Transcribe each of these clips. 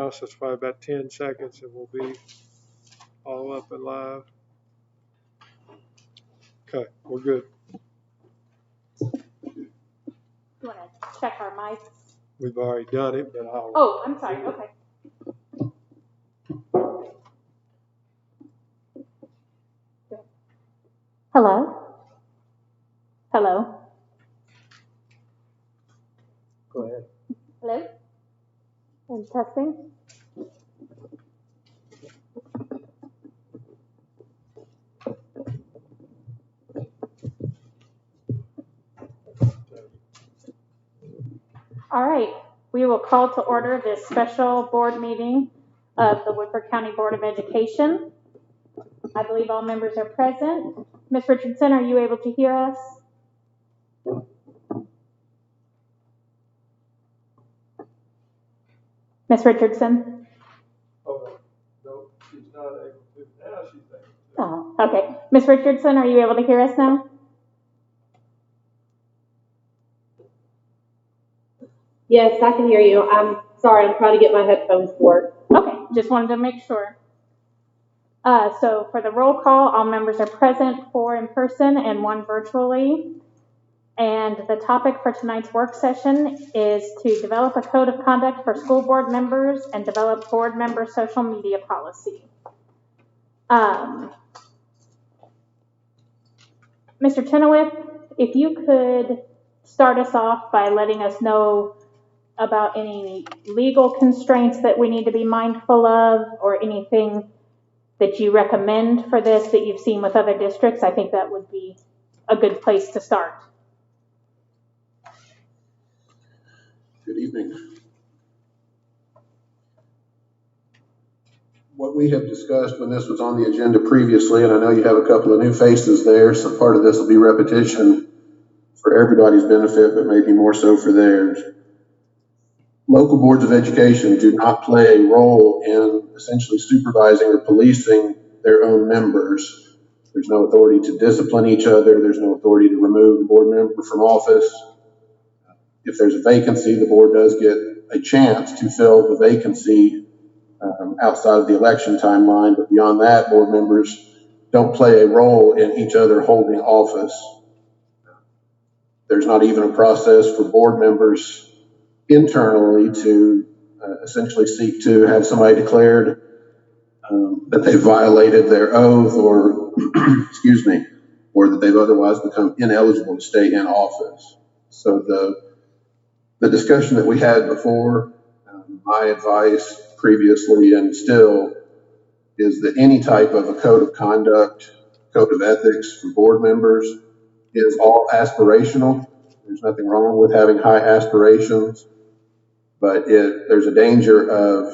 So it's probably about 10 seconds and we'll be all up and live. Okay, we're good. You want to check our mics? We've already done it, but I'll. Oh, I'm sorry. Okay. Hello? Hello? Go ahead. Hello? And testing? All right. We will call to order this special board meeting of the Woodford County Board of Education. I believe all members are present. Ms. Richardson, are you able to hear us? Ms. Richardson? Oh, no, she's not able to. Now she's able to. Oh, okay. Ms. Richardson, are you able to hear us now? Yes, I can hear you. I'm sorry, I'm trying to get my headphones to work. Okay, just wanted to make sure. So for the roll call, all members are present, 4 in person and 1 virtually. And the topic for tonight's work session is to develop a code of conduct for school board members and develop board member social media policy. Mr. Chenoweth, if you could start us off by letting us know about any legal constraints that we need to be mindful of, or anything that you recommend for this that you've seen with other districts, I think that would be a good place to start. Good evening. What we have discussed when this was on the agenda previously, and I know you have a couple of new faces there, so part of this will be repetition for everybody's benefit, but maybe more so for theirs. Local boards of education do not play a role in essentially supervising or policing their own members. There's no authority to discipline each other. There's no authority to remove a board member from office. If there's a vacancy, the board does get a chance to fill the vacancy outside of the election timeline, but beyond that, board members don't play a role in each other holding office. There's not even a process for board members internally to essentially seek to have somebody declared that they violated their oath or, excuse me, or that they've otherwise become ineligible to stay in office. So the discussion that we had before, my advice previously and still is that any type of a code of conduct, code of ethics for board members is all aspirational. There's nothing wrong with having high aspirations, but there's a danger of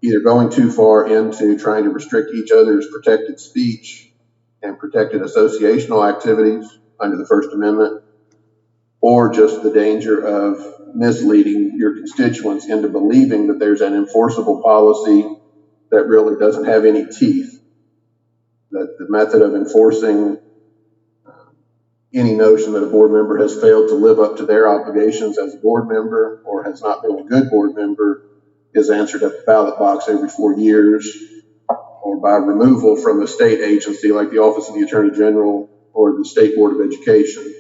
either going too far into trying to restrict each other's protected speech and protected associational activities under the First Amendment, or just the danger of misleading your constituents into believing that there's an enforceable policy that really doesn't have any teeth, that the method of enforcing any notion that a board member has failed to live up to their obligations as a board member or has not been a good board member is answered at the ballot box every 4 years or by removal from a state agency like the Office of the Attorney General or the State Board of Education.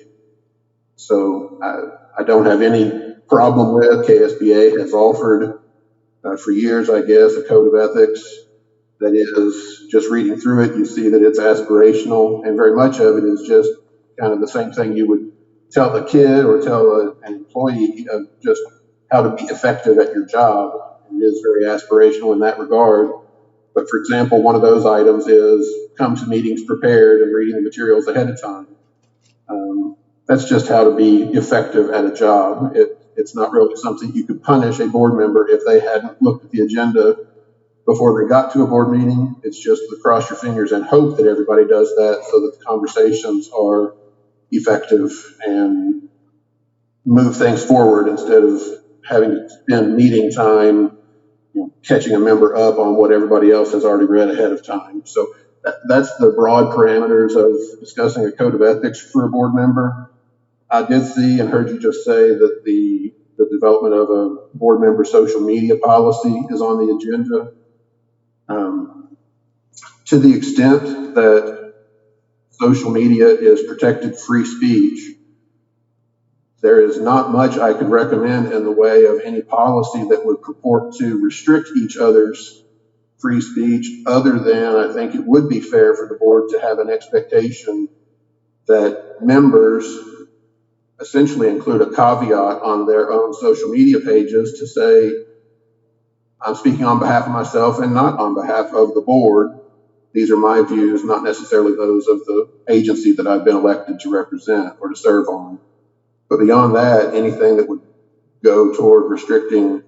So I don't have any problem with KSBA has offered for years, I guess, a code of ethics that is just reading through it. You see that it's aspirational, and very much of it is just kind of the same thing you would tell a kid or tell an employee of just how to be effective at your job. It is very aspirational in that regard. But for example, one of those items is come to meetings prepared and reading the materials ahead of time. That's just how to be effective at a job. It's not really something you could punish a board member if they hadn't looked at the agenda before they got to a board meeting. It's just to cross your fingers and hope that everybody does that so that the conversations are effective and move things forward instead of having to spend meeting time catching a member up on what everybody else has already read ahead of time. So that's the broad parameters of discussing a code of ethics for a board member. I did see and heard you just say that the the development of a board member social media policy is on the agenda. To the extent that social media is protected free speech, there is not much I could recommend in the way of any policy that would purport to restrict each other's free speech, other than I think it would be fair for the board to have an expectation that members essentially include a caveat on their own social media pages to say, I'm speaking on behalf of myself and not on behalf of the board. These are my views, not necessarily those of the agency that I've been elected to represent or to serve on. But beyond that, anything that would go toward restricting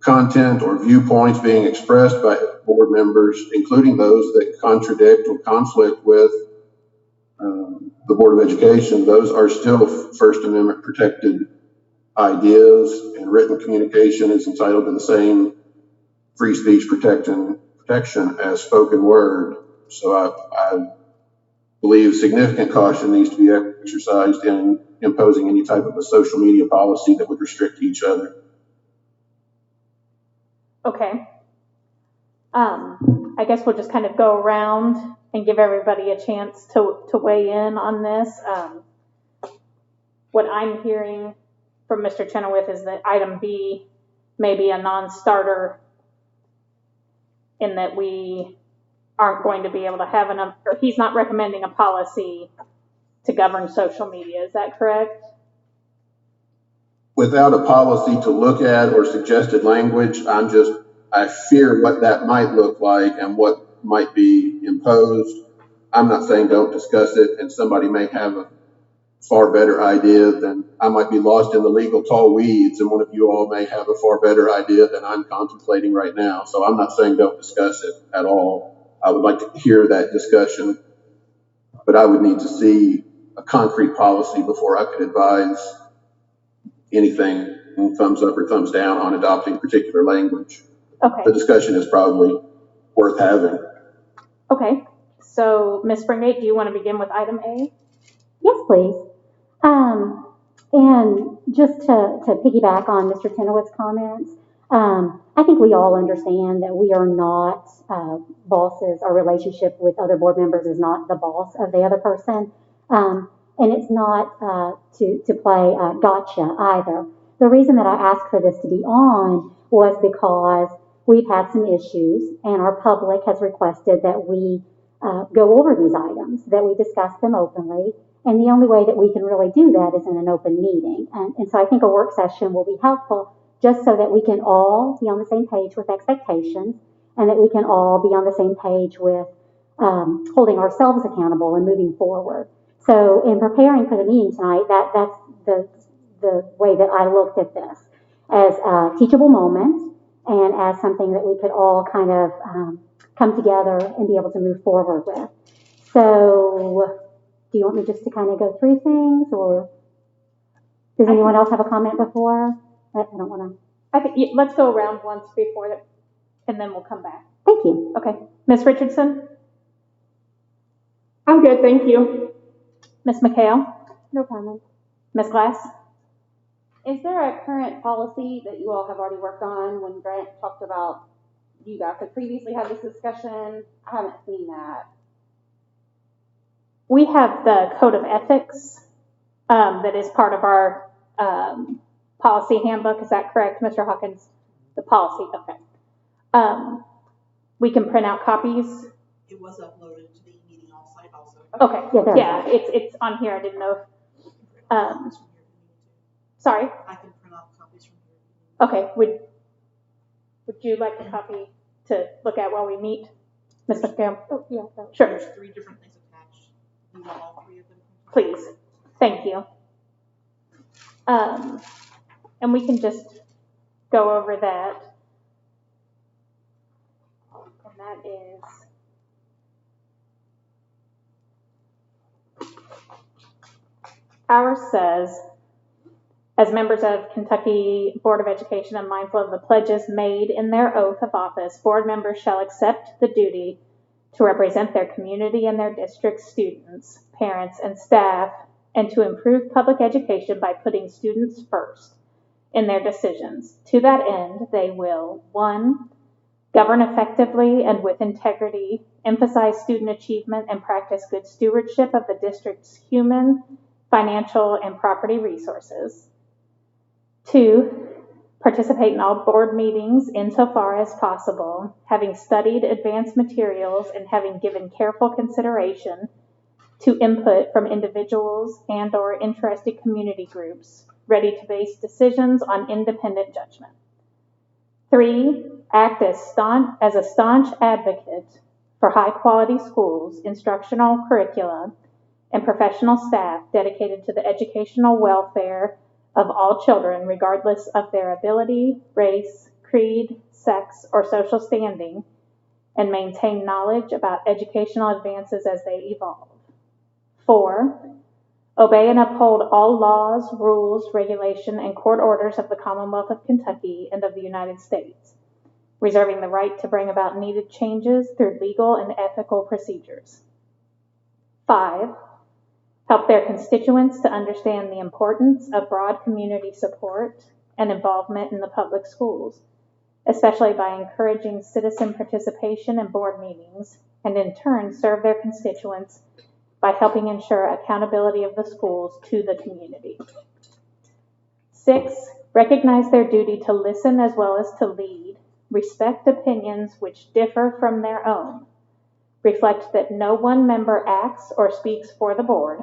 content or viewpoints being expressed by board members, including those that contradict or conflict with the Board of Education, those are still First Amendment protected ideas, and written communication is entitled to the same free speech protection as spoken word. So I believe significant caution needs to be exercised in imposing any type of a social media policy that would restrict each other. Okay. I guess we'll just kind of go around and give everybody a chance to weigh in on this. What I'm hearing from Mr. Chenoweth is that item B may be a non-starter in that we aren't going to be able to have enough, or he's not recommending a policy to govern social media. Is that correct? Without a policy to look at or suggested language, I fear what that might look like and what might be imposed. I'm not saying don't discuss it, and somebody may have a far better idea than I might be lost in the legal tall weeds, and one of you all may have a far better idea than I'm contemplating right now. So I'm not saying don't discuss it at all. I would like to hear that discussion, but I would need to see a concrete policy before I could advise anything thumbs up or thumbs down on adopting particular language. Okay. The discussion is probably worth having. Okay. So, Ms. Springate, do you want to begin with item A? Yes, please. And just to piggyback on Mr. Chenoweth's comments, I think we all understand that we are not bosses. Our relationship with other board members is not the boss of the other person. And it's not to play gotcha either. The reason that I asked for this to be on was because we've had some issues, and our public has requested that we go over these items, that we discuss them openly. And the only way that we can really do that is in an open meeting. And so I think a work session will be helpful, just so that we can all be on the same page with expectations, and that we can all be on the same page with holding ourselves accountable and moving forward. So in preparing for the meeting tonight, that's the way that I looked at this, as a teachable moment and as something that we could all kind of come together and be able to move forward with. So do you want me just to kind of go through things, or does anyone else have a comment before? I don't want to. I think let's go around once before that, and then we'll come back. Thank you. Okay. Ms. Richardson? I'm good, thank you. Ms. McHale? No comment. Ms. Glass? Is there a current policy that you all have already worked on? When Grant talked about you guys had previously had this discussion, I haven't seen that. We have the Code of Ethics that is part of our policy handbook. Is that correct, Mr. Hawkins? The policy, okay. We can print out copies. It was uploaded to the meeting site also. Okay, yeah, it's on here. I didn't know if, sorry? I can print out copies from here. Okay, would you like a copy to look at while we meet, Ms. McGill? Oh, yeah. Sure. There's 3 different things attached. You want all 3 of them? Please. Thank you. And we can just go over that. And that is ours says, as members of Kentucky Board of Education and mindful of the pledges made in their oath of office, board members shall accept the duty to represent their community and their district students, parents, and staff, and to improve public education by putting students first. in their decisions. To that end, they will, 1, govern effectively and with integrity, emphasize student achievement, and practice good stewardship of the district's human, financial, and property resources. 2, participate in all board meetings insofar as possible, having studied advanced materials and having given careful consideration to input from individuals and/or interested community groups, ready to base decisions on independent judgment. 3, act as a staunch advocate for high-quality schools, instructional curricula, and professional staff dedicated to the educational welfare of all children, regardless of their ability, race, creed, sex, or social standing, and maintain knowledge about educational advances as they evolve. 4, obey and uphold all laws, rules, regulation, and court orders of the Commonwealth of Kentucky and of the United States, reserving the right to bring about needed changes through legal and ethical procedures. 5, help their constituents to understand the importance of broad community support and involvement in the public schools, especially by encouraging citizen participation in board meetings, and in turn serve their constituents by helping ensure accountability of the schools to the community. 6, recognize their duty to listen as well as to lead, respect opinions which differ from their own, reflect that no one member acts or speaks for the board,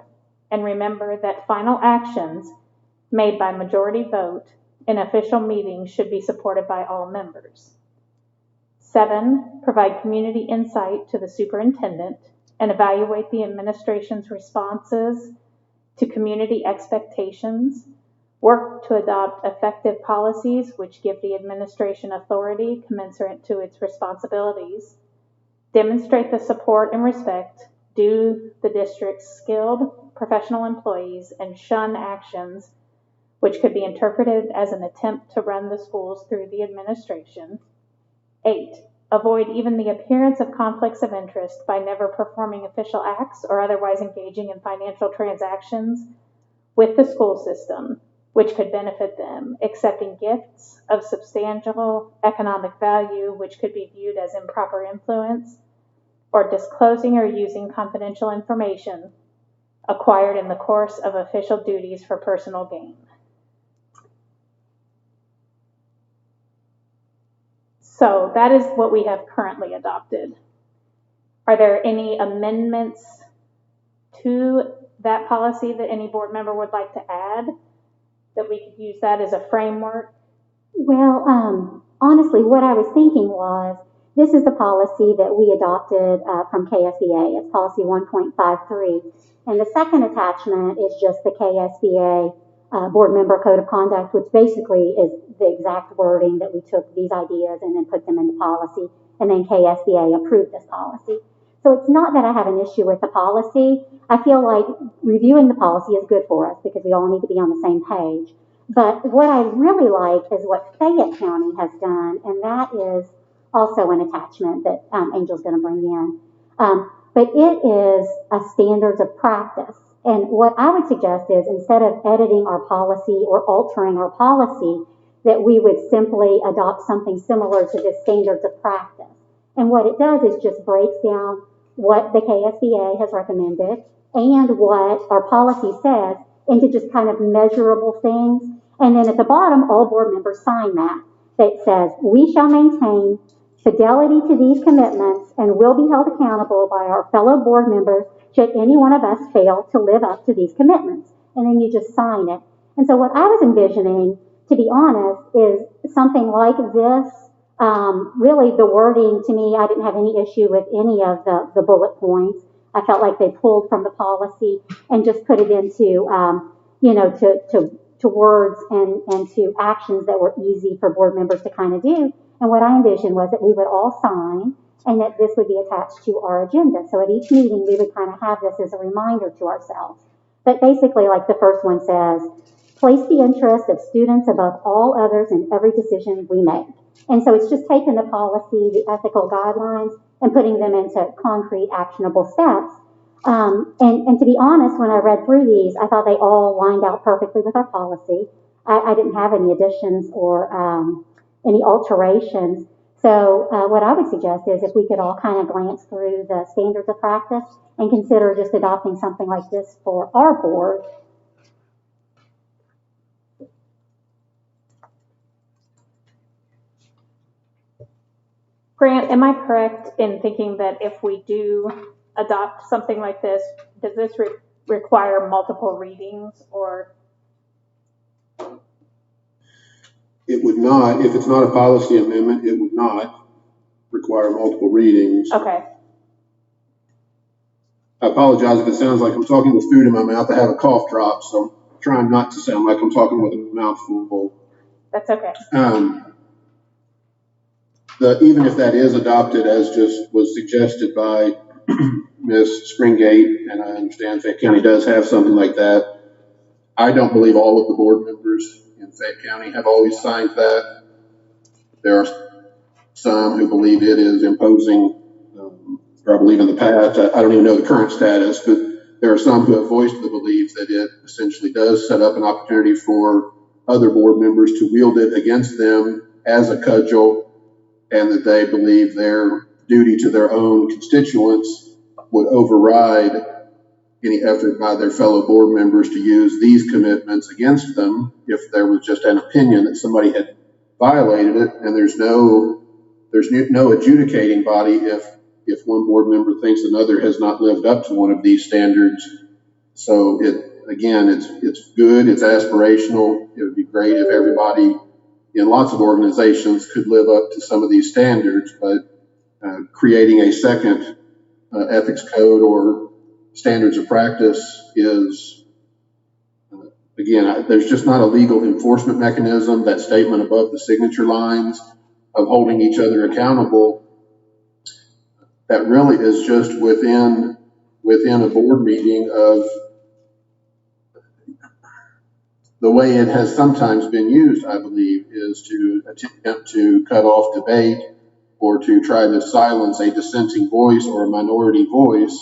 and remember that final actions made by majority vote in official meetings should be supported by all members. 7, provide community insight to the superintendent and evaluate the administration's responses to community expectations, work to adopt effective policies which give the administration authority commensurate to its responsibilities, demonstrate the support and respect due the district's skilled professional employees, and shun actions which could be interpreted as an attempt to run the schools through the administration. 8, avoid even the appearance of conflicts of interest by never performing official acts or otherwise engaging in financial transactions with the school system, which could benefit them, accepting gifts of substantial economic value, which could be viewed as improper influence, or disclosing or using confidential information acquired in the course of official duties for personal gain. So that is what we have currently adopted. Are there any amendments to that policy that any board member would like to add, that we could use that as a framework? Well, honestly, what I was thinking was, this is the policy that we adopted from KSBA. It's policy 1.53. And the second attachment is just the KSBA board member code of conduct, which basically is the exact wording that we took these ideas and then put them into policy. And then KSBA approved this policy. So it's not that I have an issue with the policy. I feel like reviewing the policy is good for us because we all need to be on the same page. But what I really like is what Fayette County has done, and that is also an attachment that Angel's going to bring in. But it is a standards of practice. And what I would suggest is, instead of editing our policy or altering our policy, that we would simply adopt something similar to this standards of practice. And what it does is just breaks down what the KSBA has recommended and what our policy says into just kind of measurable things. And then at the bottom, all board members sign that. That says, we shall maintain fidelity to these commitments and will be held accountable by our fellow board members should any one of us fail to live up to these commitments. And then you just sign it. And so what I was envisioning, to be honest, is something like this. Really, the wording, to me, I didn't have any issue with any of the bullet points. I felt like they pulled from the policy and just put it into, to words and to actions that were easy for board members to kind of do. And what I envisioned was that we would all sign and that this would be attached to our agenda. So at each meeting, we would kind of have this as a reminder to ourselves. But basically, like the first one says, place the interest of students above all others in every decision we make. And so it's just taking the policy, the ethical guidelines, and putting them into concrete, actionable steps. And to be honest, when I read through these, I thought they all lined out perfectly with our policy. I didn't have any additions or any alterations. So what I would suggest is if we could all kind of glance through the standards of practice and consider just adopting something like this for our board. Grant, am I correct in thinking that if we do adopt something like this, does this require multiple readings or? It would not, if it's not a policy amendment, it would not require multiple readings. Okay. I apologize if it sounds like I'm talking with food in my mouth. I have a cough drop, so I'm trying not to sound like I'm talking with a mouthful. That's okay. Even if that is adopted as just was suggested by Ms. Springate, and I understand Fayette County does have something like that, I don't believe all of the board members in Fayette County have always signed that. There are some who believe it is imposing, or I believe in the past, I don't even know the current status, but there are some who have voiced the belief that it essentially does set up an opportunity for other board members to wield it against them as a cudgel, and that they believe their duty to their own constituents would override any effort by their fellow board members to use these commitments against them if there was just an opinion that somebody had violated it, and there's no adjudicating body if one board member thinks another has not lived up to one of these standards. So it's good, it's aspirational. It would be great if everybody in lots of organizations could live up to some of these standards, but creating a second ethics code or standards of practice is, there's just not a legal enforcement mechanism. That statement above the signature lines of holding each other accountable, that really is just within a board meeting of the way it has sometimes been used, I believe, is to attempt to cut off debate or to try to silence a dissenting voice or a minority voice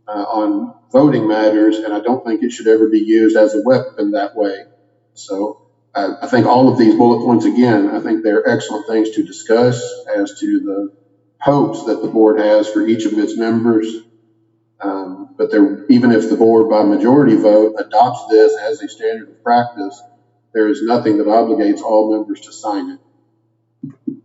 on voting matters, and I don't think it should ever be used as a weapon that way. So I think all of these bullet points, again, I think they're excellent things to discuss as to the hopes that the board has for each of its members. But even if the board by majority vote adopts this as a standard of practice, there is nothing that obligates all members to sign it.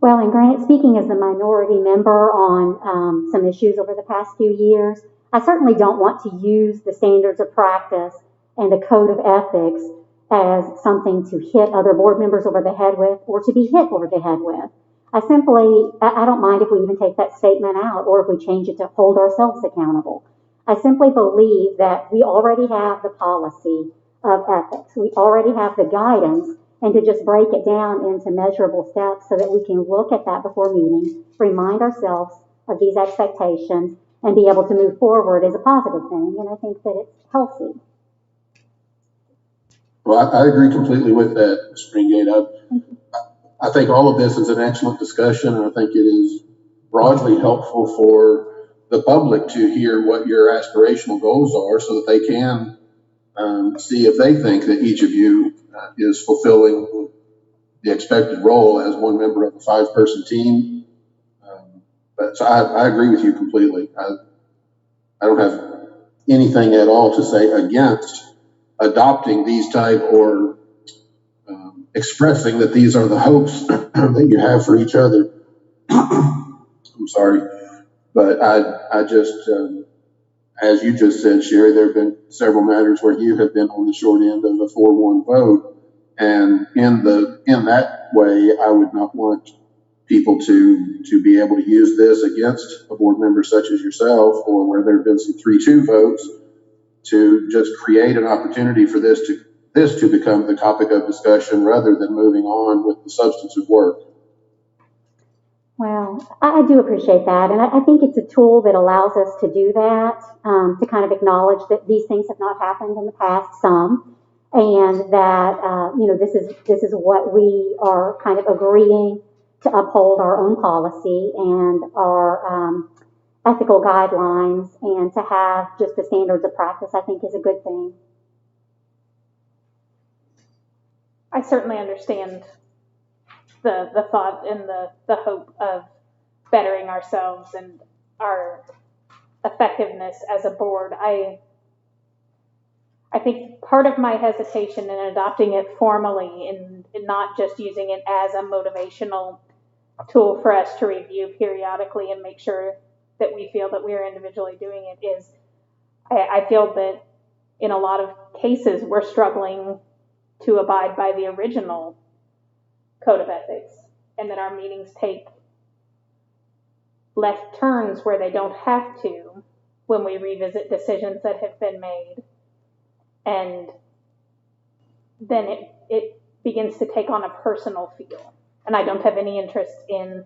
Well, and Grant, speaking as a minority member on some issues over the past few years, I certainly don't want to use the standards of practice and the code of ethics as something to hit other board members over the head with or to be hit over the head with. I don't mind if we even take that statement out or if we change it to hold ourselves accountable. I simply believe that we already have the policy of ethics. We already have the guidance, and to just break it down into measurable steps so that we can look at that before meetings, remind ourselves of these expectations, and be able to move forward is a positive thing, and I think that it's healthy. Well, I agree completely with that, Ms. Springate. I think all of this is an excellent discussion, and I think it is broadly helpful for the public to hear what your aspirational goals are so that they can see if they think that each of you is fulfilling the expected role as one member of a 5-person team. So I agree with you completely. I don't have anything at all to say against adopting these type or expressing that these are the hopes that you have for each other. I'm sorry. But I just, as you just said, Sherry, there have been several matters where you have been on the short end of a 4-1 vote. And in that way, I would not want people to be able to use this against a board member such as yourself, or where there have been some 3-2 votes, to just create an opportunity for this to become the topic of discussion rather than moving on with the substantive work. Well, I do appreciate that, and I think it's a tool that allows us to do that, to kind of acknowledge that these things have not happened in the past, some, and that this is what we are kind of agreeing to uphold our own policy and our ethical guidelines, and to have just the standards of practice, I think, is a good thing. I certainly understand the thought and the hope of bettering ourselves and our effectiveness as a board. I think part of my hesitation in adopting it formally and not just using it as a motivational tool for us to review periodically and make sure that we feel that we are individually doing it is I feel that in a lot of cases we're struggling to abide by the original code of ethics, and that our meetings take left turns where they don't have to when we revisit decisions that have been made. And then it begins to take on a personal feel. And I don't have any interest in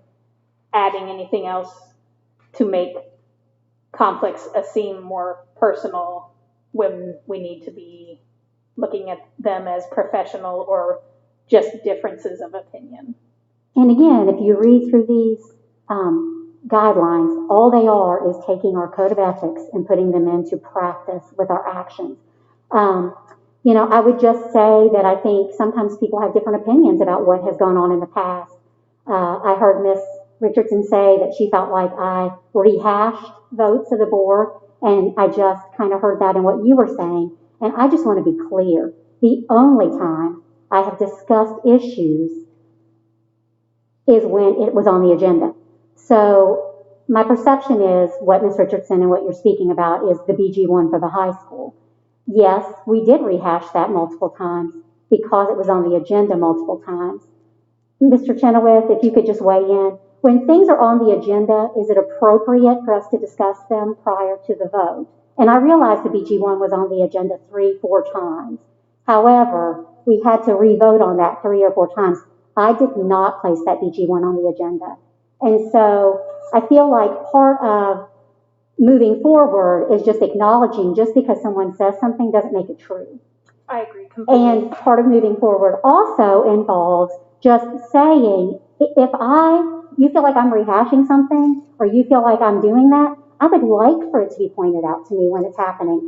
adding anything else to make conflicts seem more personal when we need to be looking at them as professional or just differences of opinion. And again, if you read through these guidelines, all they are is taking our code of ethics and putting them into practice with our actions. I would just say that I think sometimes people have different opinions about what has gone on in the past. I heard Ms. Richardson say that she felt like I rehashed votes of the board, and I just kind of heard that in what you were saying. And I just want to be clear. The only time I have discussed issues is when it was on the agenda. So my perception is what Ms. Richardson and what you're speaking about is the BG1 for the high school. Yes, we did rehash that multiple times because it was on the agenda multiple times. Mr. Chenoweth, if you could just weigh in. When things are on the agenda, is it appropriate for us to discuss them prior to the vote? And I realize the BG1 was on the agenda 3-4 times. However, we had to re-vote on that 3 or 4 times. I did not place that BG1 on the agenda. And so I feel like part of moving forward is just acknowledging just because someone says something doesn't make it true. I agree completely. And part of moving forward also involves just saying, if you feel like I'm rehashing something or you feel like I'm doing that, I would like for it to be pointed out to me when it's happening.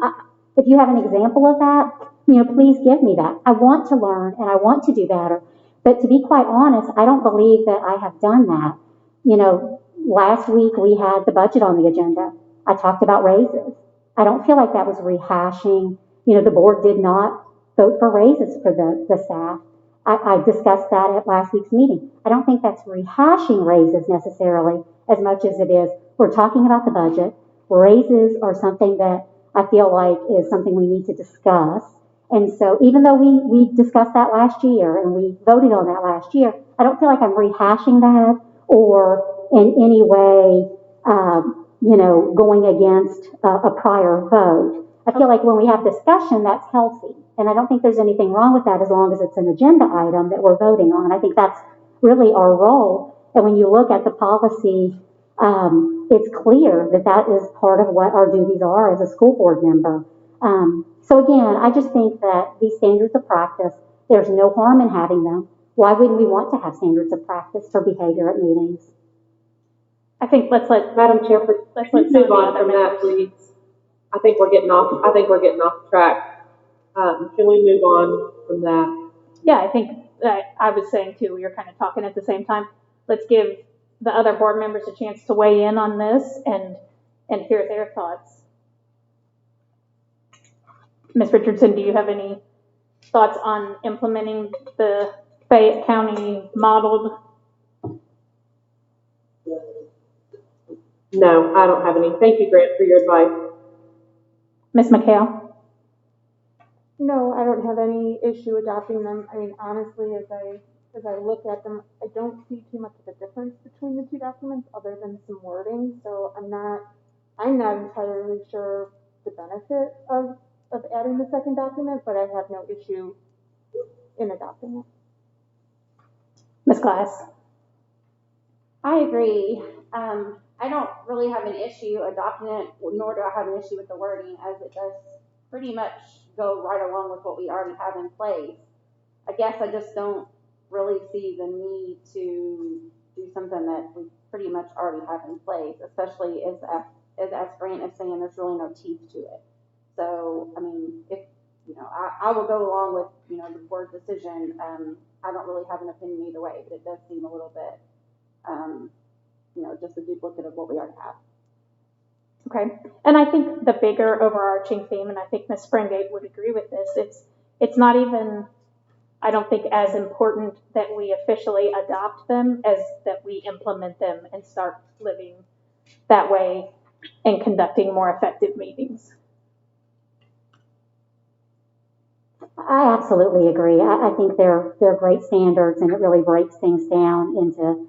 If you have an example of that, please give me that. I want to learn and I want to do better. But to be quite honest, I don't believe that I have done that. Last week we had the budget on the agenda. I talked about raises. I don't feel like that was rehashing. The board did not vote for raises for the staff. I discussed that at last week's meeting. I don't think that's rehashing raises necessarily as much as it is we're talking about the budget. Raises are something that I feel like is something we need to discuss. And so even though we discussed that last year and we voted on that last year, I don't feel like I'm rehashing that or in any way, going against a prior vote. I feel like when we have discussion, that's healthy. And I don't think there's anything wrong with that as long as it's an agenda item that we're voting on. I think that's really our role. And when you look at the policy, it's clear that that is part of what our duties are as a school board member. So again, I just think that these standards of practice, there's no harm in having them. Why wouldn't we want to have standards of practice for behavior at meetings? I think let's let Madam Chair, let's move on from that, please. I think we're getting off track. Can we move on from that? Yeah, I think I was saying too, we were kind of talking at the same time. Let's give the other board members a chance to weigh in on this and hear their thoughts. Ms. Richardson, do you have any thoughts on implementing the Fayette County modeled? No, I don't have any. Thank you, Grant, for your advice. Ms. McHale? No, I don't have any issue adopting them. I mean, honestly, as I look at them, I don't see too much of a difference between the two documents other than some wording. So I'm not entirely sure the benefit of adding the second document, but I have no issue in adopting it. Ms. Glass? I agree. I don't really have an issue adopting it, nor do I have an issue with the wording, as it does pretty much go right along with what we already have in place. I guess I just don't really see the need to do something that we pretty much already have in place, especially as Grant is saying, there's really no teeth to it. So, I mean, if I will go along with, the board's decision. I don't really have an opinion either way, but it does seem a little bit, just a duplicate of what we already have. Okay, and I think the bigger overarching theme, and I think Ms. Springate would agree with this, it's not even, I don't think, as important that we officially adopt them as that we implement them and start living that way and conducting more effective meetings. I absolutely agree. I think they're great standards, and it really breaks things down into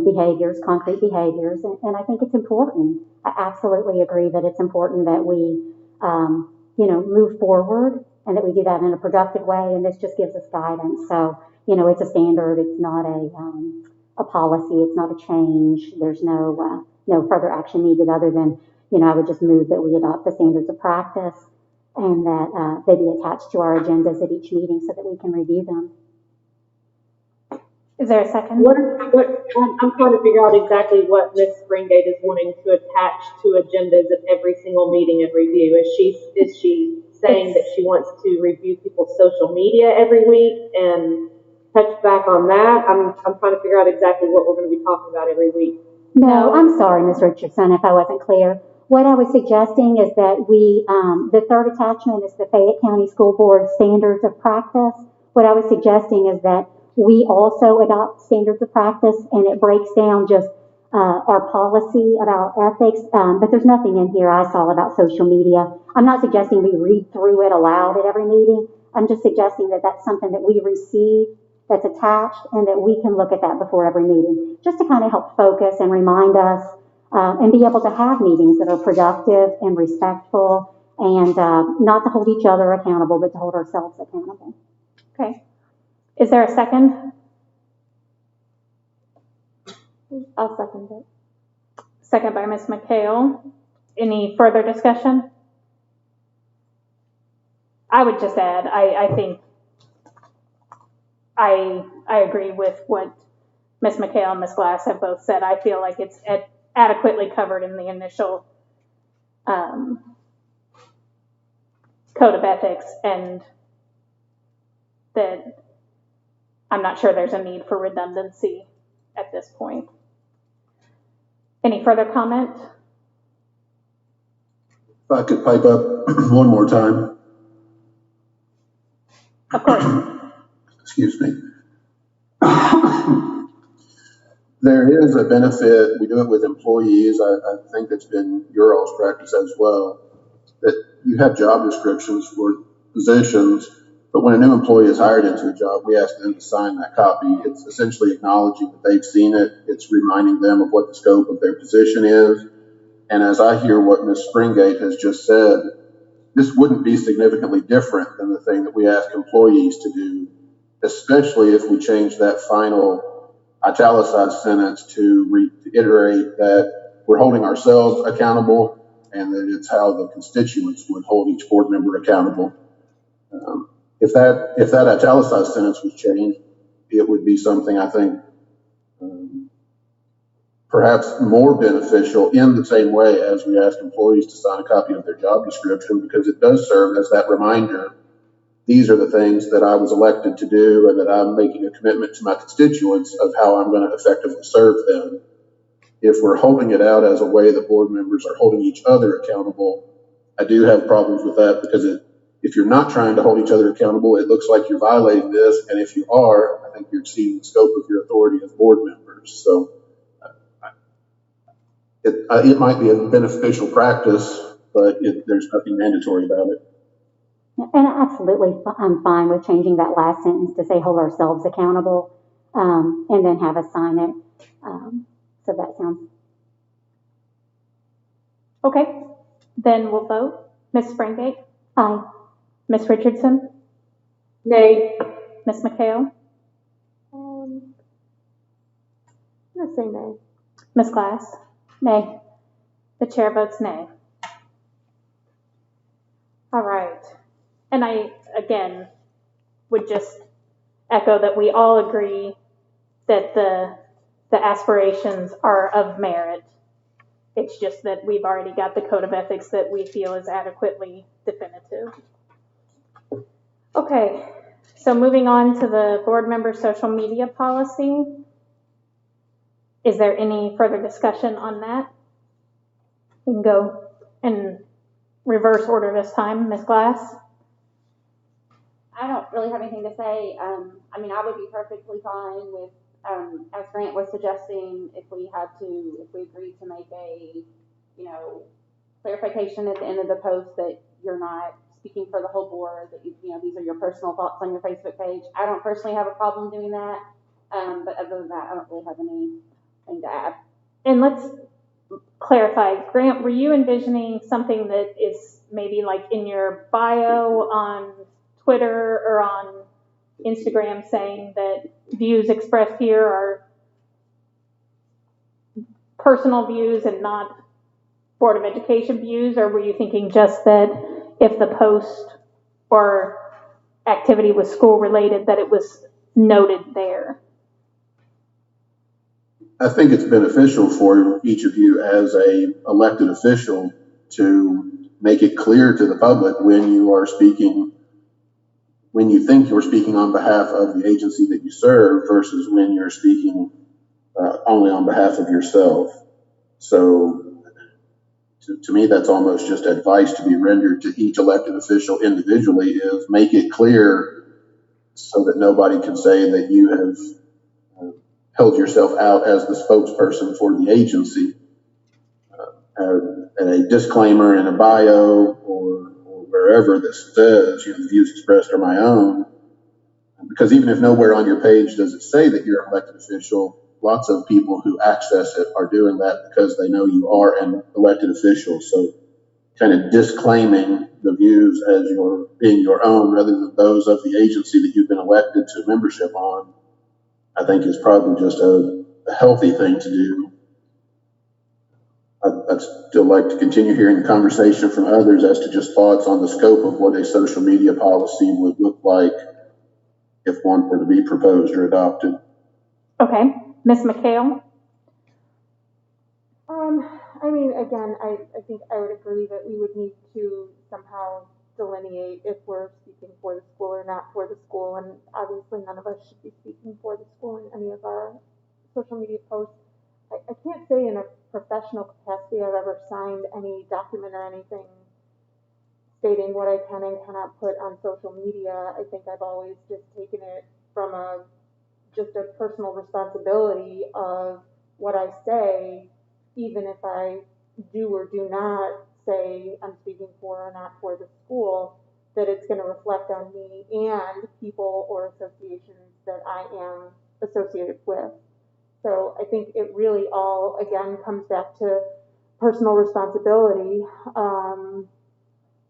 behaviors, concrete behaviors, and I think it's important. I absolutely agree that it's important that we, move forward and that we do that in a productive way, and this just gives us guidance. So, it's a standard. It's not a policy. It's not a change. There's no further action needed other than, I would just move that we adopt the standards of practice and that they be attached to our agendas at each meeting so that we can review them. Is there a second? I'm trying to figure out exactly what Ms. Springate is wanting to attach to agendas at every single meeting and review. Is she saying that she wants to review people's social media every week and touch back on that? I'm trying to figure out exactly what we're going to be talking about every week. No, I'm sorry, Ms. Richardson, if I wasn't clear. What I was suggesting is that we, the third attachment is the Fayette County School Board Standards of Practice. What I was suggesting is that we also adopt standards of practice, and it breaks down just our policy about ethics, but there's nothing in here I saw about social media. I'm not suggesting we read through it aloud at every meeting. I'm just suggesting that that's something that we receive that's attached and that we can look at that before every meeting, just to kind of help focus and remind us and be able to have meetings that are productive and respectful and not to hold each other accountable, but to hold ourselves accountable. Okay. Is there a second? I'll second it. Second by Ms. McHale. Any further discussion? I would just add, I think I agree with what Ms. McHale and Ms. Glass have both said. I feel like it's adequately covered in the initial code of ethics, and that I'm not sure there's a need for redundancy at this point. Any further comment? If I could pipe up one more time. Of course. Excuse me. There is a benefit. We do it with employees. I think it's been your all's practice as well, that you have job descriptions for positions, but when a new employee is hired into a job, we ask them to sign that copy. It's essentially acknowledging that they've seen it. It's reminding them of what the scope of their position is. And as I hear what Ms. Springate has just said, this wouldn't be significantly different than the thing that we ask employees to do, especially if we change that final italicized sentence to reiterate that we're holding ourselves accountable and that it's how the constituents would hold each board member accountable. If that italicized sentence was changed, it would be something I think perhaps more beneficial in the same way as we ask employees to sign a copy of their job description, because it does serve as that reminder. These are the things that I was elected to do and that I'm making a commitment to my constituents of how I'm going to effectively serve them. If we're holding it out as a way that board members are holding each other accountable, I do have problems with that, because if you're not trying to hold each other accountable, it looks like you're violating this. And if you are, I think you're exceeding the scope of your authority as board members. So it might be a beneficial practice, but there's nothing mandatory about it. And absolutely, I'm fine with changing that last sentence to say hold ourselves accountable, and then have us sign it. So that sounds... Okay, then we'll vote. Ms. Springate? Aye. Ms. Richardson? Nay. Ms. McHale? I'm going to say nay. Ms. Glass? Nay. The chair votes nay. All right. And I, again, would just echo that we all agree that the aspirations are of merit. It's just that we've already got the code of ethics that we feel is adequately definitive. Okay, so moving on to the board member social media policy. Is there any further discussion on that? We can go in reverse order this time, Ms. Glass. I don't really have anything to say. I mean, I would be perfectly fine with, as Grant was suggesting, if we agreed to make a, clarification at the end of the post that you're not speaking for the whole board, that these are your personal thoughts on your Facebook page. I don't personally have a problem doing that. But other than that, I don't really have anything to add. And let's clarify, Grant, were you envisioning something that is maybe like in your bio on Twitter or on Instagram saying that views expressed here are personal views and not Board of Education views, or were you thinking just that if the post or activity was school related, that it was noted there? I think it's beneficial for each of you as a elected official to make it clear to the public when you are speaking, when you think you're speaking on behalf of the agency that you serve versus when you're speaking only on behalf of yourself. So to me, that's almost just advice to be rendered to each elected official individually, is make it clear so that nobody can say that you have held yourself out as the spokesperson for the agency. And a disclaimer in a bio or wherever that says, the views expressed are my own. Because even if nowhere on your page does it say that you're an elected official, lots of people who access it are doing that because they know you are an elected official. So kind of disclaiming the views as being your own rather than those of the agency that you've been elected to membership on, I think is probably just a healthy thing to do. I'd still like to continue hearing the conversation from others as to just thoughts on the scope of what a social media policy would look like if one were to be proposed or adopted. Okay, Ms. McHale? I mean, again, I think I would agree that we would need to somehow delineate if we're speaking for the school or not for the school, and obviously none of us should be speaking for the school in any of our social media posts. I can't say in a professional capacity I've ever signed any document or anything stating what I can and cannot put on social media. I think I've always just taken it from just a personal responsibility of what I say, even if I do or do not say I'm speaking for or not for the school, that it's going to reflect on me and people or associations that I am associated with. So I think it really all, again, comes back to personal responsibility.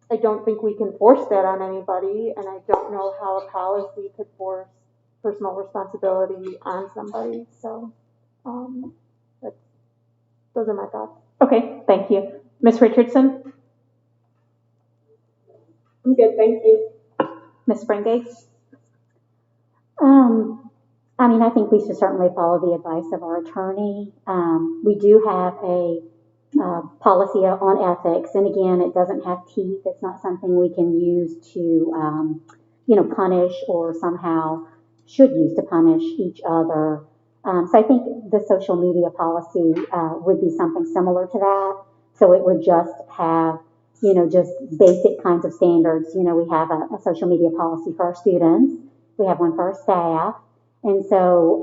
I don't think we can force that on anybody, and I don't know how a policy could force personal responsibility on somebody. So those are my thoughts. Okay, thank you. Ms. Richardson? I'm good, thank you. Ms. Springate? I mean, I think we should certainly follow the advice of our attorney. We do have a policy on ethics, and again, it doesn't have teeth. It's not something we can use to, punish or somehow should use to punish each other. So I think the social media policy would be something similar to that. So it would just have, just basic kinds of standards. We have a social media policy for our students. We have one for our staff. And so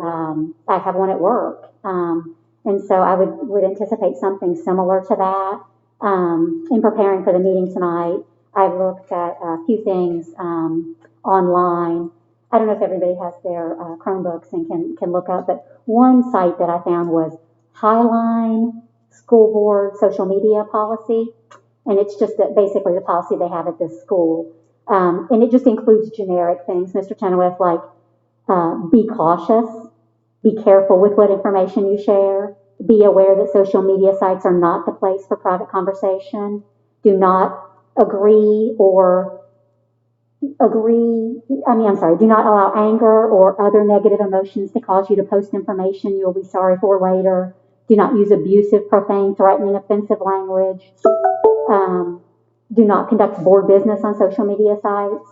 I have one at work. And so I would anticipate something similar to that. In preparing for the meeting tonight, I looked at a few things online. I don't know if everybody has their Chromebooks and can look up, but one site that I found was Highline School Board Social Media Policy. And it's just basically the policy they have at this school. And it just includes generic things, Mr. Chenoweth, like be cautious, be careful with what information you share, be aware that social media sites are not the place for private conversation, do not do not allow anger or other negative emotions to cause you to post information you'll be sorry for later, do not use abusive, profane, threatening, offensive language, do not conduct board business on social media sites,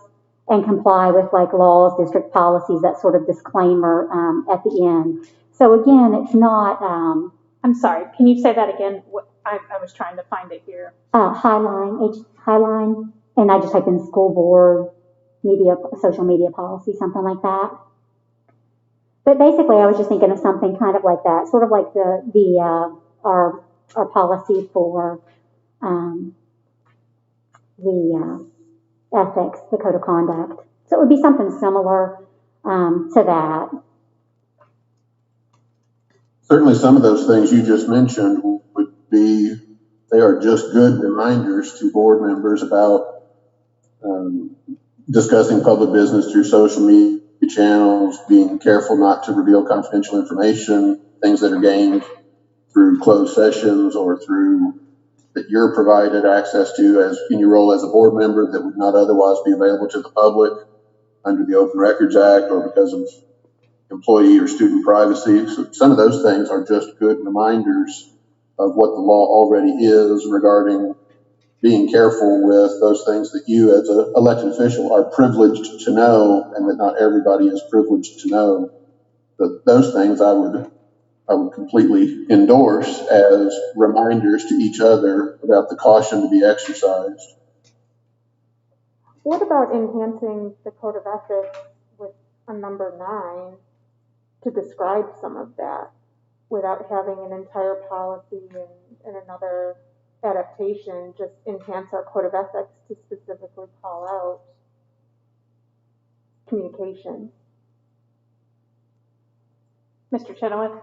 and comply with like laws, district policies, that sort of disclaimer at the end. So again, it's not. I'm sorry, can you say that again? I was trying to find it here. Highline, and I just type in school board media, social media policy, something like that. But basically, I was just thinking of something kind of like that, sort of like our policy for the ethics, the code of conduct. So it would be something similar to that. Certainly some of those things you just mentioned would be, they are just good reminders to board members about discussing public business through social media channels, being careful not to reveal confidential information, things that are gained through closed sessions or through that you're provided access to as in your role as a board member that would not otherwise be available to the public under the Open Records Act or because of employee or student privacy. So some of those things are just good reminders of what the law already is regarding being careful with those things that you as an elected official are privileged to know and that not everybody is privileged to know. But those things I would completely endorse as reminders to each other about the caution to be exercised. What about enhancing the code of ethics with a number 9 to describe some of that without having an entire policy and another adaptation? Just enhance our code of ethics to specifically call out communication. Mr. Chenoweth?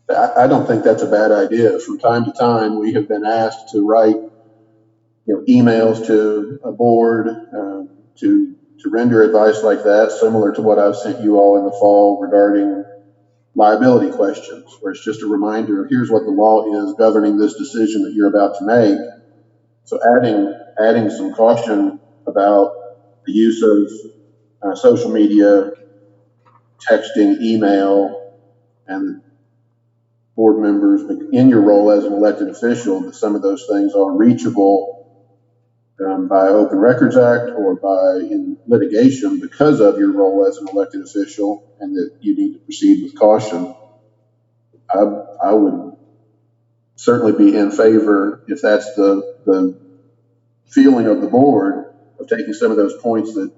I don't think that's a bad idea. From time to time, we have been asked to write, emails to a board to render advice like that, similar to what I've sent you all in the fall regarding liability questions, where it's just a reminder of here's what the law is governing this decision that you're about to make. So adding some caution about the use of social media, texting, email, and board members in your role as an elected official, that some of those things are reachable by Open Records Act or by in litigation because of your role as an elected official, and that you need to proceed with caution. I would certainly be in favor, if that's the feeling of the board, of taking some of those points that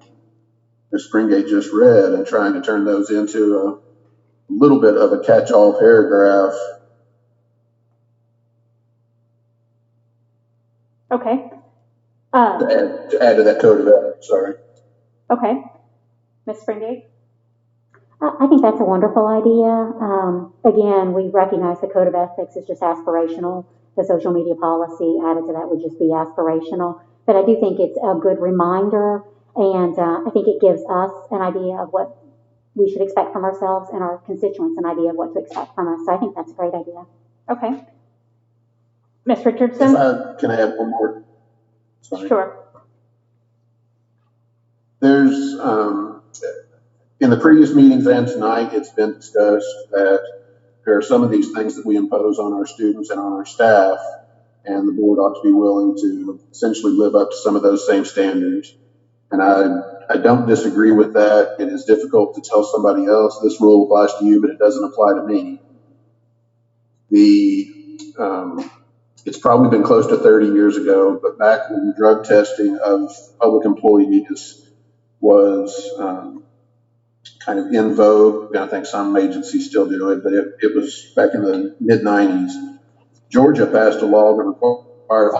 Ms. Springate just read and trying to turn those into a little bit of a catch-all paragraph. Okay. To add to that code of ethics, sorry. Okay. Ms. Springate? I think that's a wonderful idea. Again, we recognize the code of ethics is just aspirational. The social media policy added to that would just be aspirational. But I do think it's a good reminder, and I think it gives us an idea of what we should expect from ourselves and our constituents an idea of what to expect from us. So I think that's a great idea. Okay. Ms. Richardson? Can I add one more? Sorry. Sure. There's, in the previous meetings and tonight, it's been discussed that there are some of these things that we impose on our students and on our staff, and the board ought to be willing to essentially live up to some of those same standards. And I don't disagree with that. It is difficult to tell somebody else this rule applies to you, but it doesn't apply to me. It's probably been close to 30 years ago, but back when drug testing of public employees was kind of in vogue, and I think some agencies still do it, but it was back in the mid-90s. Georgia passed a law that required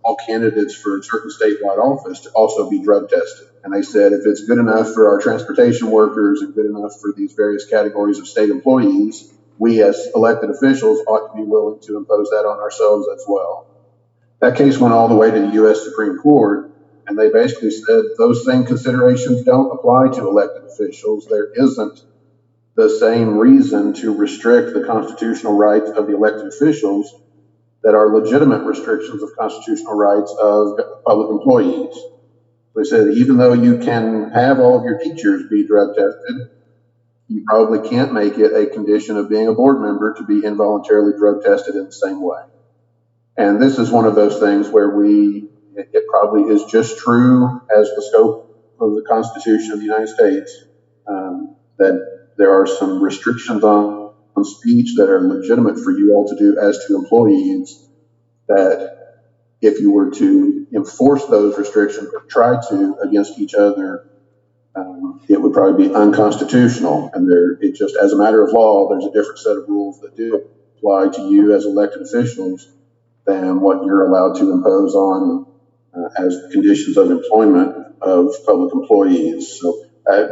all candidates for a certain statewide office to also be drug tested. And they said if it's good enough for our transportation workers and good enough for these various categories of state employees, we as elected officials ought to be willing to impose that on ourselves as well. That case went all the way to the U.S. Supreme Court, and they basically said those same considerations don't apply to elected officials. There isn't the same reason to restrict the constitutional rights of the elected officials that are legitimate restrictions of constitutional rights of public employees. They said even though you can have all of your teachers be drug tested, you probably can't make it a condition of being a board member to be involuntarily drug tested in the same way. And this is one of those things where we, it probably is just true as the scope of the Constitution of the United States, that there are some restrictions on speech that are legitimate for you all to do as to employees, that if you were to enforce those restrictions or try to against each other, it would probably be unconstitutional. And it just, as a matter of law, there's a different set of rules that do apply to you as elected officials than what you're allowed to impose on as conditions of employment of public employees. So I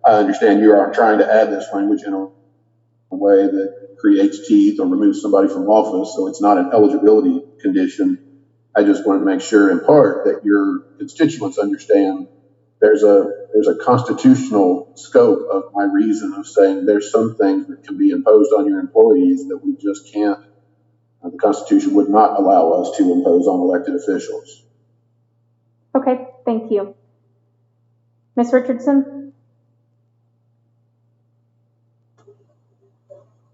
understand you are trying to add this language in a way that creates teeth or removes somebody from office, so it's not an eligibility condition. I just want to make sure, in part, that your constituents understand there's a constitutional scope of my reason of saying there's some things that can be imposed on your employees that we just can't. The Constitution would not allow us to impose on elected officials. Okay, thank you. Ms. Richardson?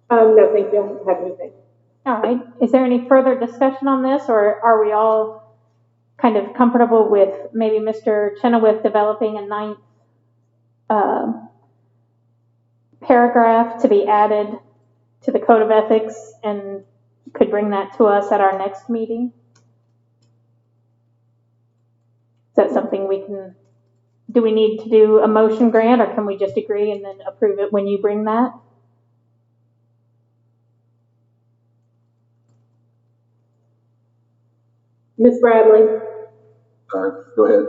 No, thank you. I don't have anything. All right. Is there any further discussion on this, or are we all kind of comfortable with maybe Mr. Chenoweth developing a ninth paragraph to be added to the Code of Ethics and could bring that to us at our next meeting? Is that something we can, do we need to do a motion, Grant, or can we just agree and then approve it when you bring that? Ms. Bradley, Sorry, go ahead.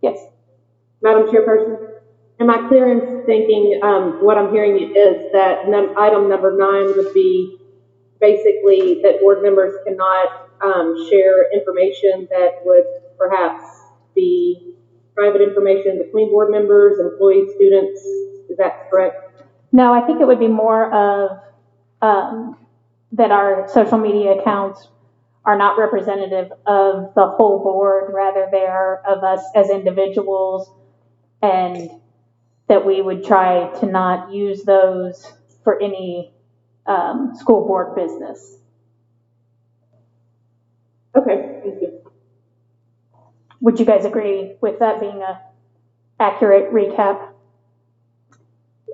Yes. Madam Chairperson, am I clear in thinking what I'm hearing is that item number 9 would be basically that board members cannot share information that would perhaps be private information between board members, employees, students? Is that correct? No, I think it would be more of that our social media accounts are not representative of the whole board, rather they are of us as individuals, and that we would try to not use those for any school board business. Okay, thank you. Would you guys agree with that being a accurate recap?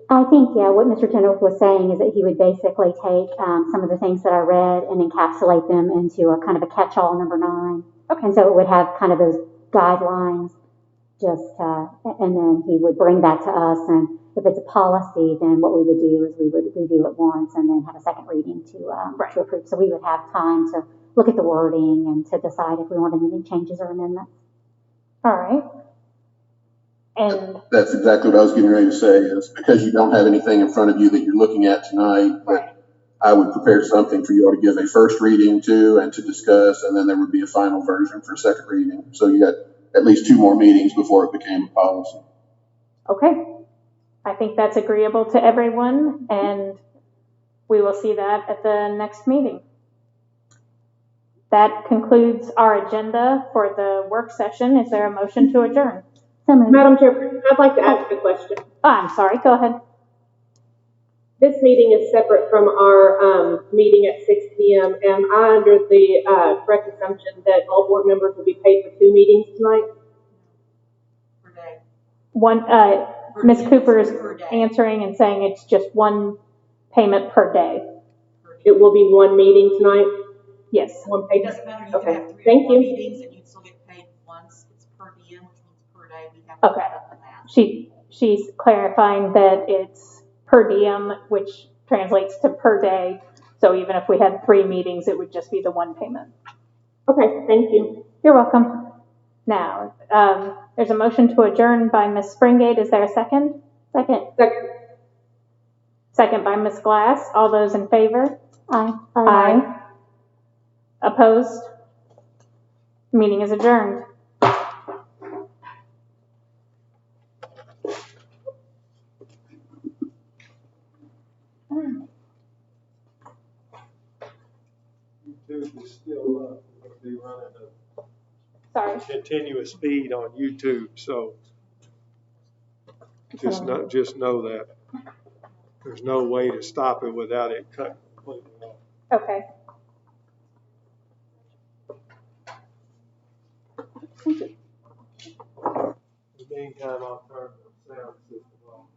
I think, yeah, what Mr. Chenoweth was saying is that he would basically take some of the things that I read and encapsulate them into a kind of a catch-all number 9. Okay. And so it would have kind of those guidelines and then he would bring that to us. And if it's a policy, then what we would do is we would review it once and then have a second reading to approve. So we would have time to look at the wording and to decide if we wanted any changes or amendments. All right. And that's exactly what I was getting ready to say, is because you don't have anything in front of you that you're looking at tonight, right, I would prepare something for you all to give a first reading to and to discuss, and then there would be a final version for a second reading. So you got at least 2 more meetings before it became a policy. Okay. I think that's agreeable to everyone, and we will see that at the next meeting. That concludes our agenda for the work session. Is there a motion to adjourn? Madam Chair, I'd like to ask a question. Oh, I'm sorry. Go ahead. This meeting is separate from our meeting at 6 p.m. Am I under the correct assumption that all board members will be paid for 2 meetings tonight? Per day. One, Ms. Cooper is answering and saying it's just 1 payment per day. It will be 1 meeting tonight? Yes. 1 payment. It doesn't matter. You Okay. can have 3 Thank or 4 you. meetings and you'd still get paid once. It's per diem, which means per day. We have to Okay. add up the math. She's clarifying that it's per diem, which translates to per day. So even if we had 3 meetings, it would just be the 1 payment. Okay, thank you. You're welcome. Now, there's a motion to adjourn by Ms. Springate. Is there a second? Second. Second by Ms. Glass. All those in favor? Aye. Aye. Opposed? Meeting is adjourned. YouTube is still up. We're going to be running Sorry. a continuous feed on YouTube, so just know that there's no way to stop it without it cutting completely off. Okay. Thank you. In the meantime, I'll turn the sound system off.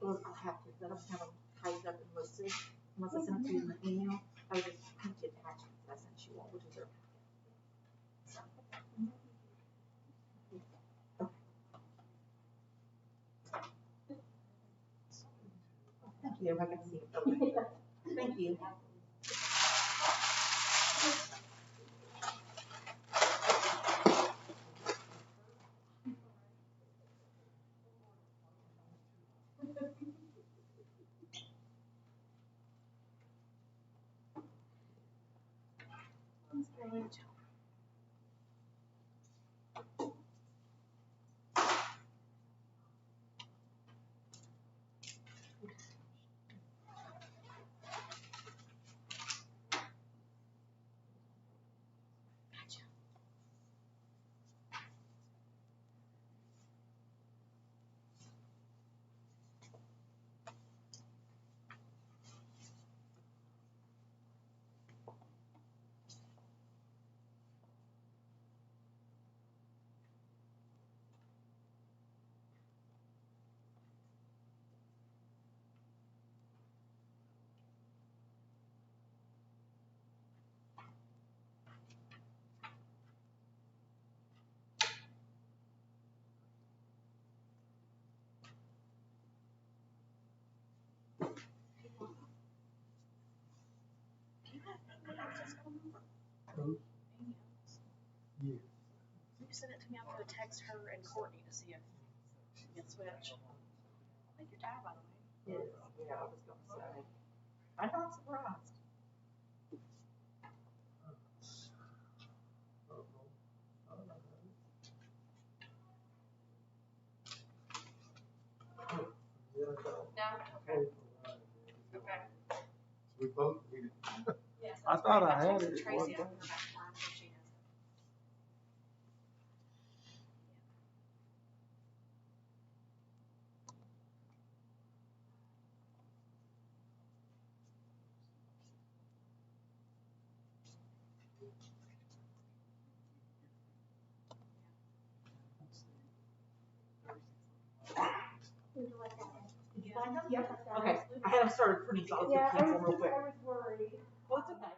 Well, I'll have to, 'cause I don't have them typed up and listed, unless I send it to you in the email. I just print the attachments that I sent you all, which is their Thank you, I can see it. Okay. Thank you. Yeah. You send it to me, I'm gonna text her and Courtney to see if she can switch. I think you're tired, by the way. Yes, yeah, I was gonna say. I'm not surprised. Okay. Okay. We both need it. Yes. I thought I had it. Tracy, at one I'm time. gonna back tomorrow, so she has it. Did you find them? Yep. Okay, I had them started printing, so I'll Yeah, just cancel real quick. I was worried. Well, it's okay.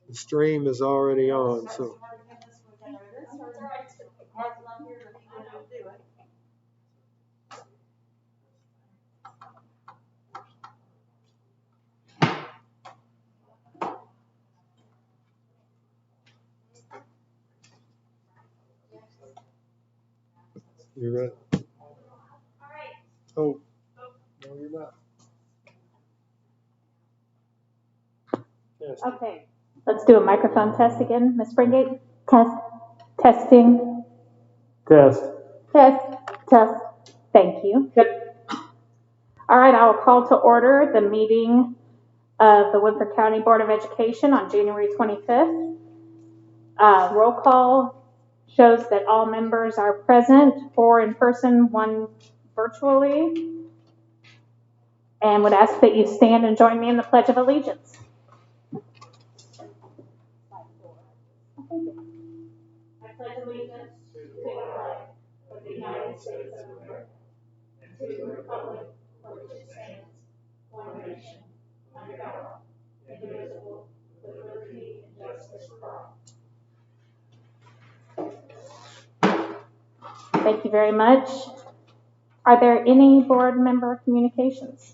The stream is already on, so. You're right. Oh, no, you're not. Yes. Okay, let's do a microphone test again. Ms. Springate? Test, Testing. Test. Test. Test. Thank you. All right, I will call to order the meeting of the Woodford County Board of Education on January 25th. Roll call shows that all members are present, 4 in person, 1 virtually. And would ask that you stand and join me in the Pledge of Allegiance. I pledge allegiance to the flag of the United States of America and to the republic for which it stands, one nation, under God, indivisible, with liberty and justice for all. Thank you very much. Are there any board member communications?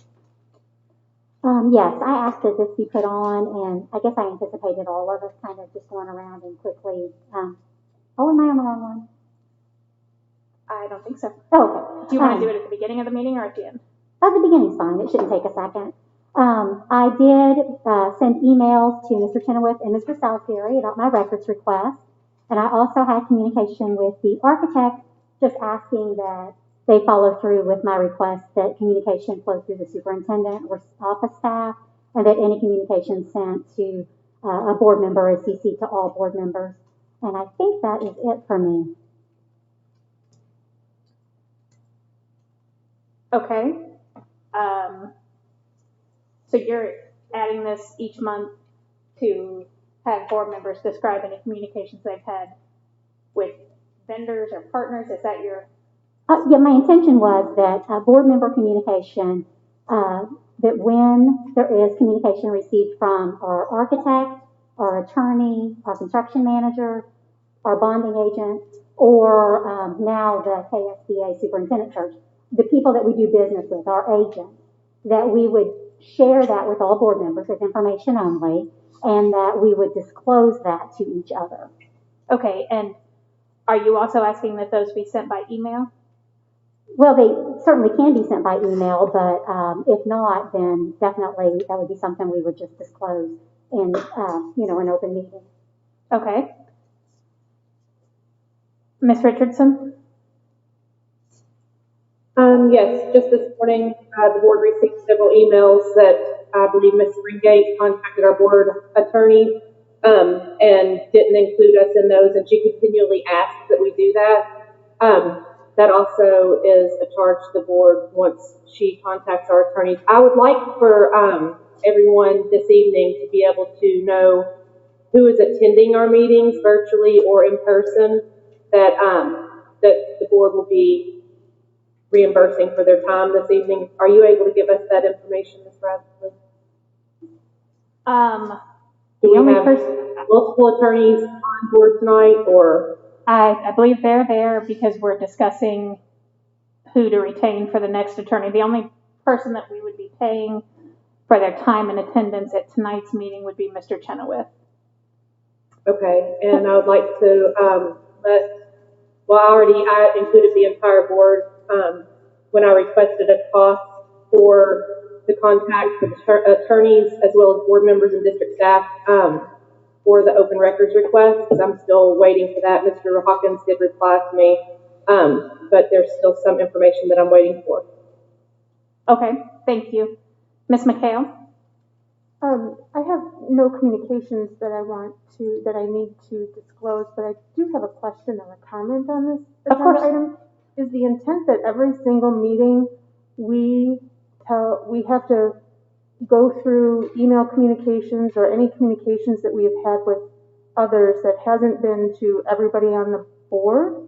yes, I asked that this be put on, and I guess I anticipated all of us kind of just going around and quickly. Am I on the wrong one? I don't think so. Oh, okay. Do you want to do it at the beginning of the meeting or at the end? At the beginning's fine. It shouldn't take a second. I did send emails to Mr. Chenoweth and Mr. Salisbury about my records request, and I also had communication with the architect just asking that they follow through with my request that communication flow through the superintendent or office staff, and that any communication sent to a board member is CC to all board members. And I think that is it for me. Okay. So you're adding this each month to have board members describe any communications they've had with vendors or partners? Is that your... Yeah, my intention was that board member communication, that when there is communication received from our architect, our attorney, our construction manager, our bonding agent, or now the KSBA superintendent search, the people that we do business with, our agents, that we would share that with all board members as information only, and that we would disclose that to each other. Okay, and are you also asking that those be sent by email? Well, they certainly can be sent by email, but if not, then definitely that would be something we would just disclose in, an open meeting. Okay. Ms. Richardson? Yes, just this morning, the board received several emails that I believe Ms. Springate contacted our board attorney and didn't include us in those, and she continually asks that we do that. That also is a charge to the board once she contacts our attorneys. I would like for everyone this evening to be able to know who is attending our meetings virtually or in person, that the board will be reimbursing for their time this evening. Are you able to give us that information, Ms. Bradley? Do we have multiple attorneys on board tonight, or? I believe they're there because we're discussing who to retain for the next attorney. The only person that we would be paying for their time and attendance at tonight's meeting would be Mr. Chenoweth. Okay, and I would like to I included the entire board when I requested a cost for the contact for the attorneys as well as board members and district staff for the open records request. I'm still waiting for that. Mr. Hawkins did reply to me, but there's still some information that I'm waiting for. Okay, thank you. Ms. McHale? I have no communications that I need to disclose, but I do have a question or a comment on this agenda item. Is the intent that every single meeting we have to go through email communications or any communications that we have had with others that hasn't been to everybody on the board?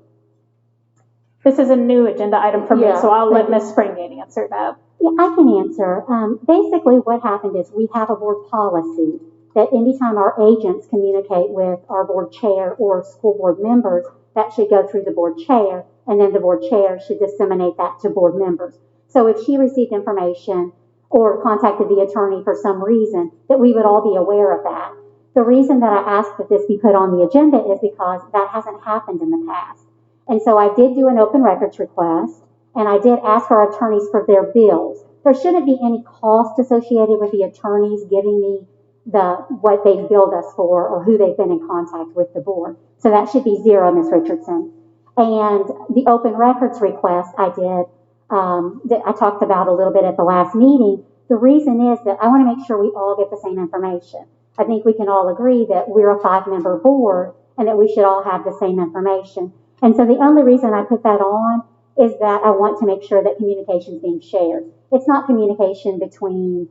This is a new agenda item for me, so I'll let Ms. Springate answer that. Yeah, I can answer. Basically what happened is we have a board policy that anytime our agents communicate with our board chair or school board members, that should go through the board chair, and then the board chair should disseminate that to board members. So if she received information or contacted the attorney for some reason, that we would all be aware of that. The reason that I asked that this be put on the agenda is because that hasn't happened in the past. And so I did do an open records request, and I did ask our attorneys for their bills. There shouldn't be any cost associated with the attorneys giving me what they've billed us for or who they've been in contact with the board. So that should be zero, Ms. Richardson. And the open records request I did, that I talked about a little bit at the last meeting, the reason is that I want to make sure we all get the same information. I think we can all agree that we're a 5-member board and that we should all have the same information. And so the only reason I put that on is that I want to make sure that communication is being shared. It's not communication between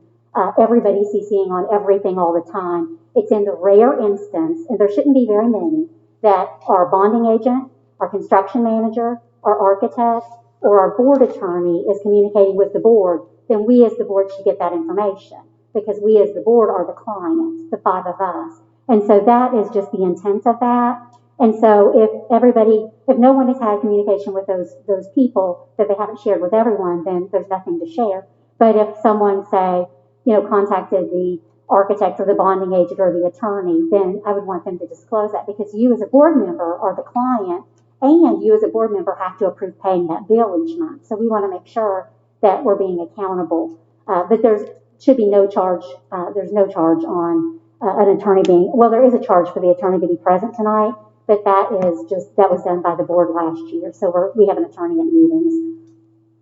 everybody CCing on everything all the time. It's in the rare instance, and there shouldn't be very many, that our bonding agent, our construction manager, our architect, or our board attorney is communicating with the board, then we as the board should get that information, because we as the board are the clients, the 5 of us. And so that is just the intent of that. And so if no one has had communication with those people that they haven't shared with everyone, then there's nothing to share. But if someone, say, contacted the architect or the bonding agent or the attorney, then I would want them to disclose that, because you as a board member are the client, and you as a board member have to approve paying that bill each month. So we want to make sure that we're being accountable. But there should be no charge. There's no charge on an attorney there is a charge for the attorney to be present tonight, but that was done by the board last year. So we have an attorney at meetings.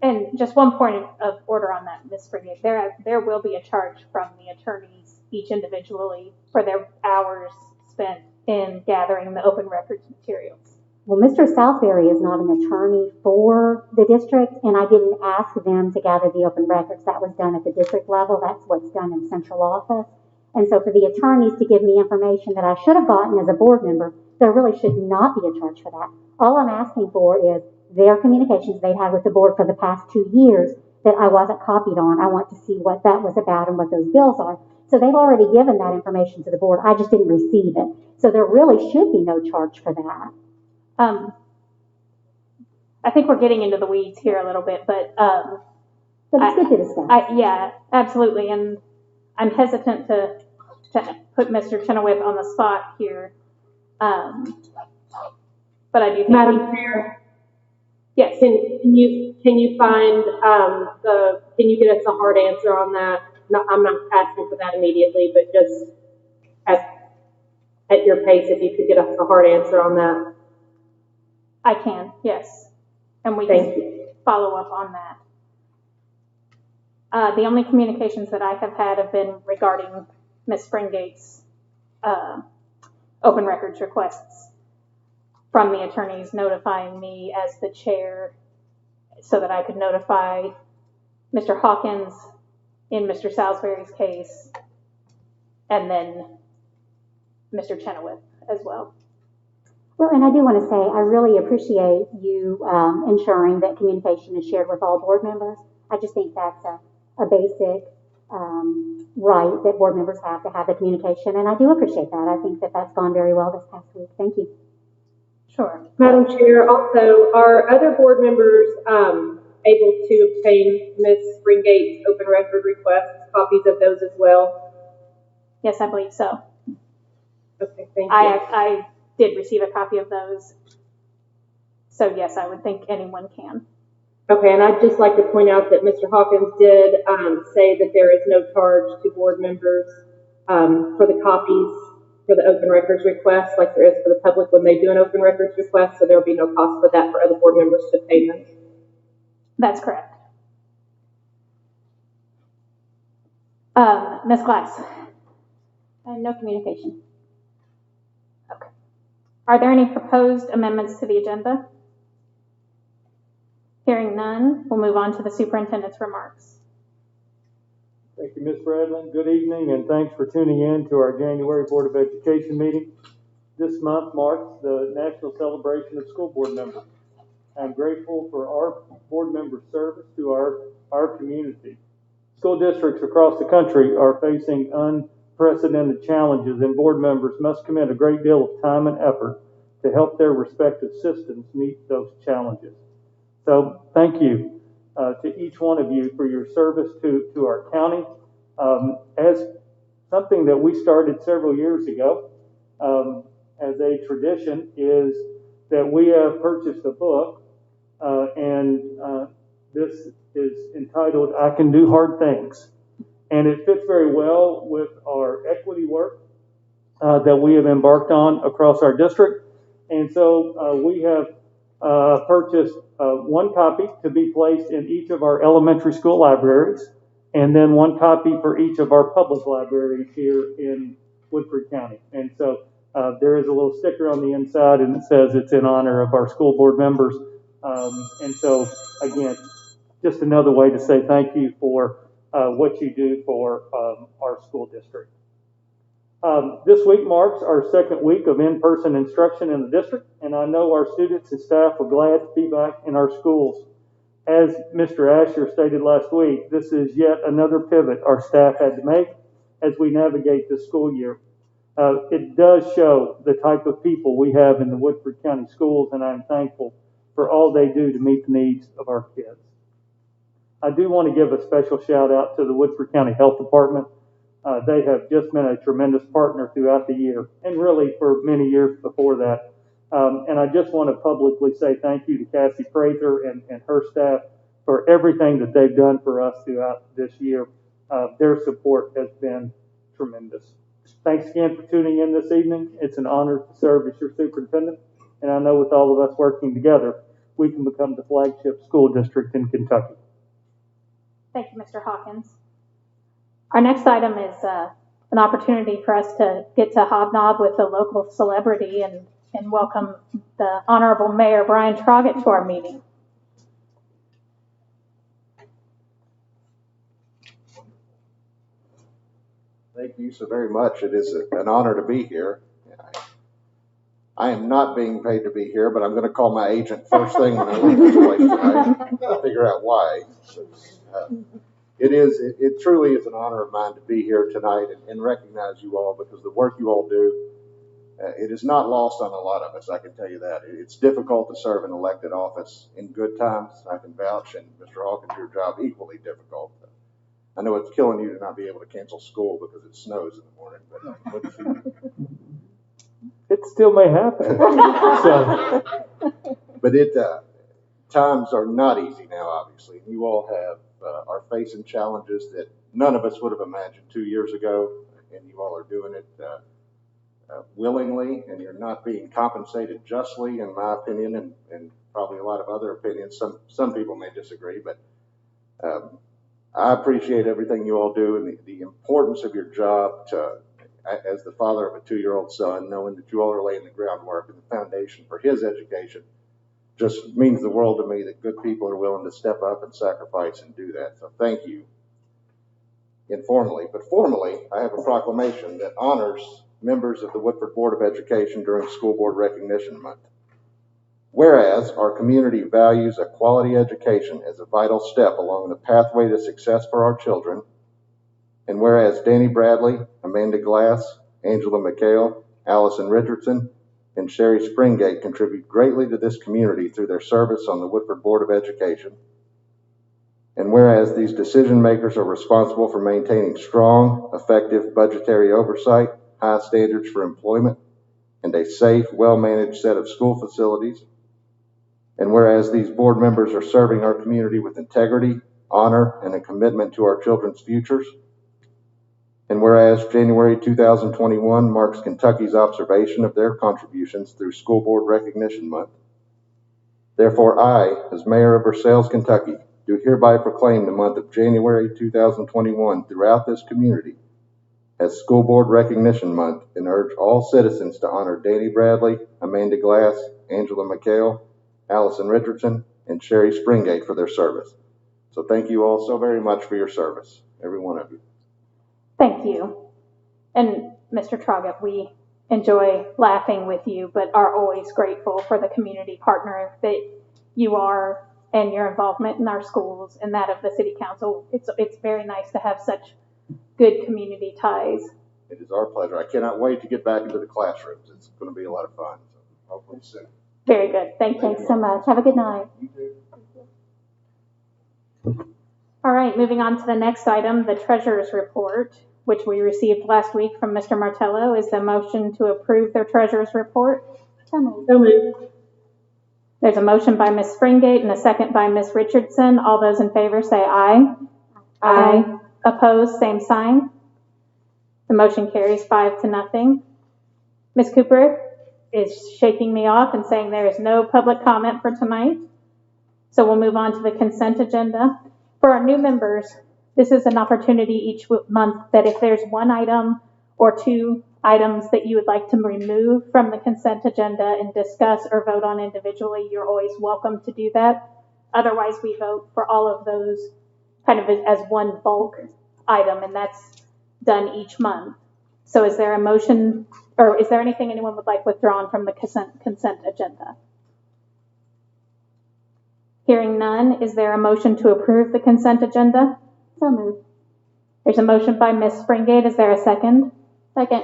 And just one point of order on that, Ms. Frigate, there will be a charge from the attorneys each individually for their hours spent in gathering the open records materials. Well, Mr. Southbury is not an attorney for the district, and I didn't ask them to gather the open records. That was done at the district level. That's what's done in central office. And so for the attorneys to give me information that I should have gotten as a board member, there really should not be a charge for that. All I'm asking for is their communications they've had with the board for the past 2 years that I wasn't copied on. I want to see what that was about and what those bills are. So they've already given that information to the board. I just didn't receive it. So there really should be no charge for that. I think we're getting into the weeds here a little bit, but it's good to discuss. Yeah, absolutely. And I'm hesitant to put Mr. Chenoweth on the spot here. But I do think Madam Chair. Yes. Can you find can you get us a hard answer on that? No, I'm not asking for that immediately, but just at your pace, if you could get us a hard answer on that. I can, yes. And we can follow up on that. The only communications that I have had have been regarding Ms. Springgate's open records requests from the attorneys notifying me as the chair so that I could notify Mr. Hawkins in Mr. Salisbury's case, and then Mr. Chenoweth as well. Well, and I do want to say I really appreciate you ensuring that communication is shared with all board members. I just think that's a basic right that board members have to have the communication, and I do appreciate that. I think that that's gone very well this past week. Thank you. Sure. Madam Chair, also, are other board members able to obtain Ms. Springgate's open record requests, copies of those as well? Yes, I believe so. Okay, thank you. I did receive a copy of those. So yes, I would think anyone can. Okay, and I'd just like to point out that Mr. Hawkins did say that there is no charge to board members for the copies for the open records request, like there is for the public when they do an open records request, so there will be no cost for that for other board members to pay them. That's correct. Ms. Glass. No communication. Okay. Are there any proposed amendments to the agenda? Hearing none, we'll move on to the superintendent's remarks. Thank you, Ms. Bradley. Good evening, and thanks for tuning in to our January Board of Education meeting. This month marks the National Celebration of School Board Members. I'm grateful for our board members' service to our community. School districts across the country are facing unprecedented challenges, and board members must commit a great deal of time and effort to help their respective systems meet those challenges. So thank you to each one of you for your service to our county. As something that we started several years ago as a tradition is that we have purchased a book, and this is entitled, I Can Do Hard Things. And it fits very well with our equity work that we have embarked on across our district. And so we have purchased one copy to be placed in each of our elementary school libraries, and then one copy for each of our public libraries here in Woodford County. And so there is a little sticker on the inside, and it says it's in honor of our school board members. And so, again, just another way to say thank you for what you do for our school district. This week marks our second week of in-person instruction in the district, and I know our students and staff are glad to be back in our schools. As Mr. Asher stated last week, this is yet another pivot our staff had to make as we navigate this school year. It does show the type of people we have in the Woodford County schools, and I'm thankful for all they do to meet the needs of our kids. I do want to give a special shout out to the Woodford County Health Department. They have just been a tremendous partner throughout the year, and really for many years before that. And I just want to publicly say thank you to Cassie Fraser and her staff for everything that they've done for us throughout this year. Their support has been tremendous. Thanks again for tuning in this evening. It's an honor to serve as your superintendent, and I know with all of us working together, we can become the flagship school district in Kentucky. Thank you, Mr. Hawkins. Our next item is an opportunity for us to get to hobnob with a local celebrity and welcome the Honorable Mayor Brian Troggett to our meeting. Thank you so very much. It is an honor to be here. I am not being paid to be here, but I'm going to call my agent first thing when I leave this place tonight to figure out why. It truly is an honor of mine to be here tonight and recognize you all, because the work you all do, it is not lost on a lot of us, I can tell you that. It's difficult to serve an elected office in good times. I can vouch, and Mr. Hawkins, your job equally difficult. I know it's killing you to not be able to cancel school because it snows in the morning, but it still may happen. But times are not easy now, obviously. You all are facing challenges that none of us would have imagined 2 years ago, and you all are doing it willingly, and you're not being compensated justly, in my opinion, and probably a lot of other opinions. Some people may disagree, but I appreciate everything you all do, and the importance of your job as the father of a 2-year-old son, knowing that you all are laying the groundwork and the foundation for his education, just means the world to me that good people are willing to step up and sacrifice and do that. So thank you informally. But formally, I have a proclamation that honors members of the Woodford Board of Education during School Board Recognition Month. Whereas our community values a quality education as a vital step along the pathway to success for our children, and whereas Danny Bradley, Amanda Glass, Angela McHale, Allison Richardson, and Sherry Springate contribute greatly to this community through their service on the Woodford Board of Education, and whereas these decision makers are responsible for maintaining strong, effective budgetary oversight, high standards for employment, and a safe, well-managed set of school facilities, and whereas these board members are serving our community with integrity, honor, and a commitment to our children's futures, and whereas January 2021 marks Kentucky's observation of their contributions through School Board Recognition Month, therefore I, as Mayor of Versailles, Kentucky, do hereby proclaim the month of January 2021 throughout this community as School Board Recognition Month, and urge all citizens to honor Danny Bradley, Amanda Glass, Angela McHale, Allison Richardson, and Sherry Springate for their service. So thank you all so very much for your service, every one of you. Thank you. And Mr. Troggett, we enjoy laughing with you, but are always grateful for the community partner that you are and your involvement in our schools and that of the City Council. It's very nice to have such good community ties. It is our pleasure. I cannot wait to get back into the classrooms. It's going to be a lot of fun. So hopefully soon. Very good. Thank you. Thanks so much. Have a good night. You too. All right, moving on to the next item, the treasurer's report, which we received last week from Mr. Martello. Is the motion to approve their treasurer's report? So moved. So moved. There's a motion by Ms. Springate and a second by Ms. Richardson. All those in favor say aye. Aye. Opposed, same sign. The motion carries 5-0. Ms. Cooper is shaking me off and saying there is no public comment for tonight. So we'll move on to the consent agenda. For our new members, this is an opportunity each month that if there's one item or two items that you would like to remove from the consent agenda and discuss or vote on individually, you're always welcome to do that. Otherwise, we vote for all of those kind of as one bulk item, and that's done each month. So is there a motion, or is there anything anyone would like withdrawn from the consent agenda? Hearing none, is there a motion to approve the consent agenda? So moved. There's a motion by Ms. Springate. Is there a second? Second.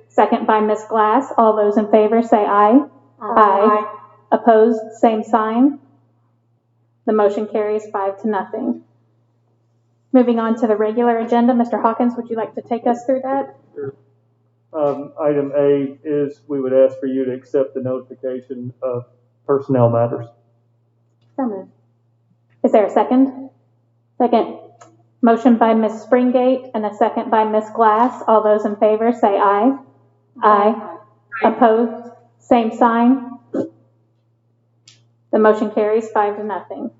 Second by Ms. Glass. All those in favor say aye. Aye. Opposed, same sign. The motion carries 5-0. Moving on to the regular agenda, Mr. Hawkins, would you like to take us through that? Sure. Item A is we would ask for you to accept the notification of personnel matters. So moved. Is there a second? Second. Motion by Ms. Springate and a second by Ms. Glass. All those in favor say aye. Aye. Opposed, same sign. The motion carries 5-0.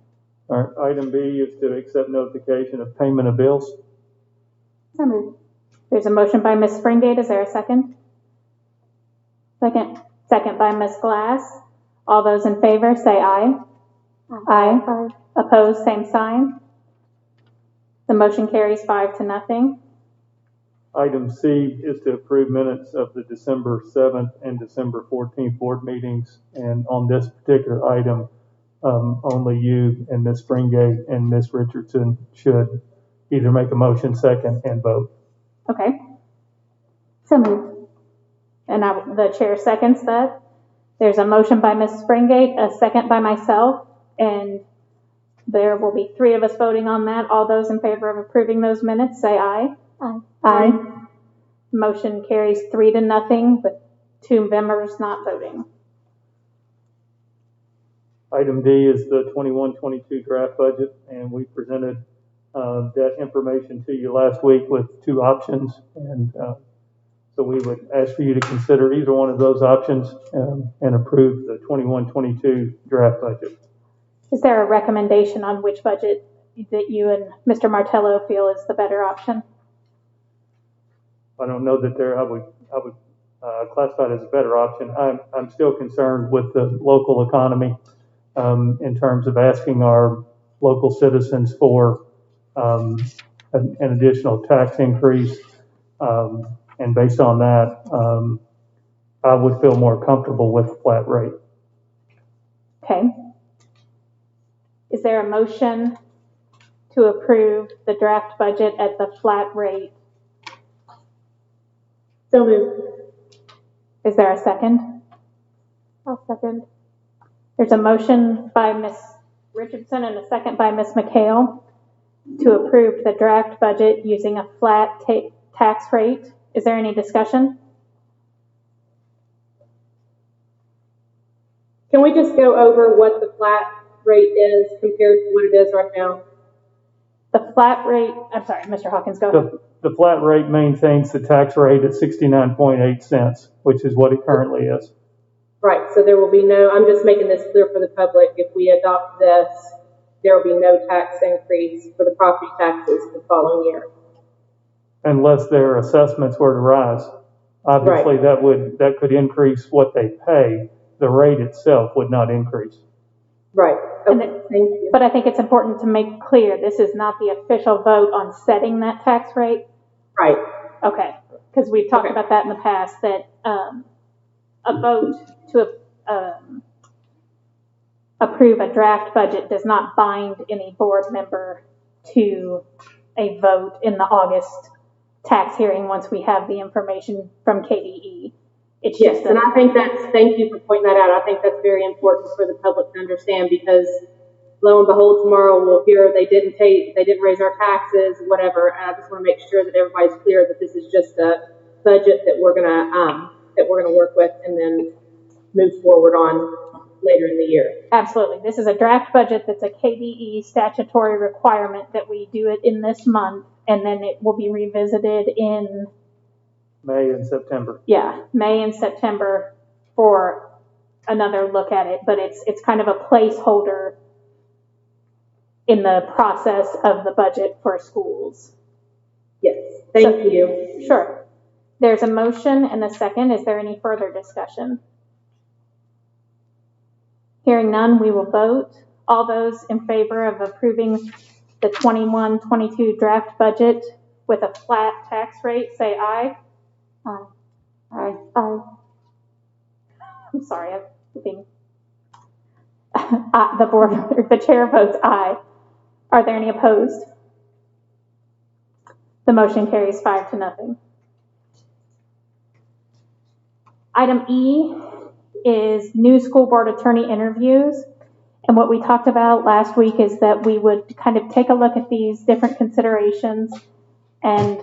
All right. Item B is to accept notification of payment of bills. So moved. There's a motion by Ms. Springate. Is there a second? Second. Second by Ms. Glass. All those in favor say aye. Aye. Opposed, same sign. The motion carries 5-0. Item C is to approve minutes of the December 7th and December 14th board meetings. And on this particular item, only you and Ms. Springate and Ms. Richardson should either make a motion second and vote. Okay. So moved. And the chair seconds that. There's a motion by Ms. Springate, a second by myself, and there will be 3 of us voting on that. All those in favor of approving those minutes say aye. Aye. Aye. Motion carries 3-0 with 2 members not voting. Item D is the 21-22 draft budget, and we presented that information to you last week with 2 options, and so we would ask for you to consider either one of those options and approve the 21-22 draft budget. Is there a recommendation on which budget that you and Mr. Martello feel is the better option? I don't know that I would classify it as a better option. I'm still concerned with the local economy in terms of asking our local citizens for an additional tax increase. And based on that, I would feel more comfortable with a flat rate. Okay. Is there a motion to approve the draft budget at the flat rate? So moved. Is there a second? I'll second. There's a motion by Ms. Richardson and a second by Ms. McHale to approve the draft budget using a flat tax rate. Is there any discussion? Can we just go over what the flat rate is compared to what it is right now? The flat rate, I'm sorry, Mr. Hawkins, go ahead. The flat rate maintains the tax rate at 69.8 cents, which is what it currently is. Right, so there will be no, I'm just making this clear for the public, if we adopt this, there will be no tax increase for the property taxes the following year. Unless their assessments were to rise. Obviously, Right. that could increase what they pay. The rate itself would not increase. Right, okay, thank you. But I think it's important to make clear this is not the official vote on setting that tax rate. Right. Okay, because we've talked about that in the past, that a vote to approve a draft budget does not bind any board member to a vote in the August tax hearing once we have the information from KDE. It's Yes, just and I think thank you for pointing that out. I think that's very important for the public to understand, because lo and behold, tomorrow we'll hear they didn't raise our taxes, whatever. And I just want to make sure that everybody's clear that this is just a budget that we're gonna work with and then move forward on later in the year. Absolutely. This is a draft budget that's a KDE statutory requirement that we do it in this month, and then it will be revisited in May and September. Yeah, May and September for another look at it, but it's kind of a placeholder in the process of the budget for schools. Yes, thank you. Sure. There's a motion and a second. Is there any further discussion? Hearing none, we will vote. All those in favor of approving the 21-22 draft budget with a flat tax rate, say aye. Aye. Aye. Aye. I'm sorry, I'm being, the chair votes aye. Are there any opposed? The motion carries 5-0. Item E is new school board attorney interviews. And what we talked about last week is that we would kind of take a look at these different considerations and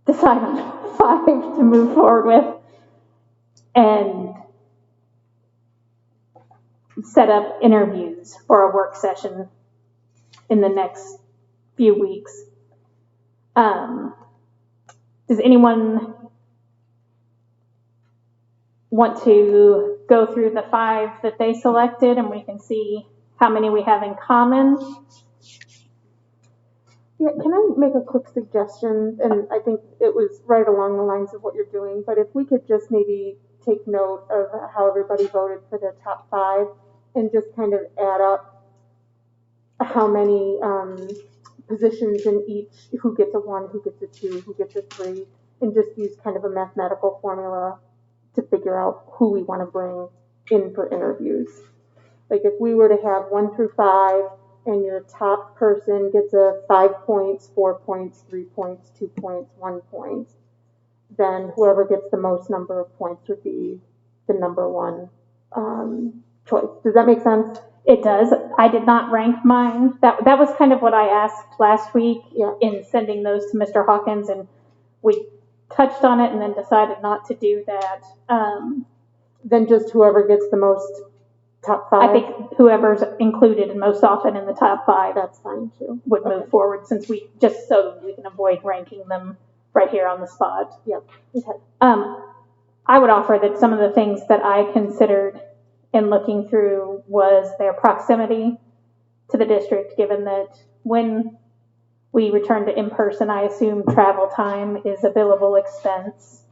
decide on 5 to move forward with and set up interviews for a work session in the next few weeks. Does anyone want to go through the 5 that they selected and we can see how many we have in common? Yeah, can I make a quick suggestion? And I think it was right along the lines of what you're doing, but if we could just maybe take note of how everybody voted for their top 5 and just kind of add up how many positions in each, who gets a 1, who gets a 2, who gets a 3, and just use kind of a mathematical formula to figure out who we want to bring in for interviews. Like if we were to have 1 through 5 and your top person gets a 5 points, 4 points, 3 points, 2 points, 1 point, then whoever gets the most number of points would be the number 1 choice. Does that make sense? It does. I did not rank mine. That was kind of what I asked last week in sending those to Mr. Hawkins, and we touched on it and then decided not to do that. Then just whoever gets the most top 5? I think whoever's included most often in the top 5, that's fine too, would move forward, since we just so we can avoid ranking them right here on the spot. Yep. Okay. I would offer that some of the things that I considered in looking through was their proximity to the district, given that when we return to in-person, I assume travel time is a billable expense.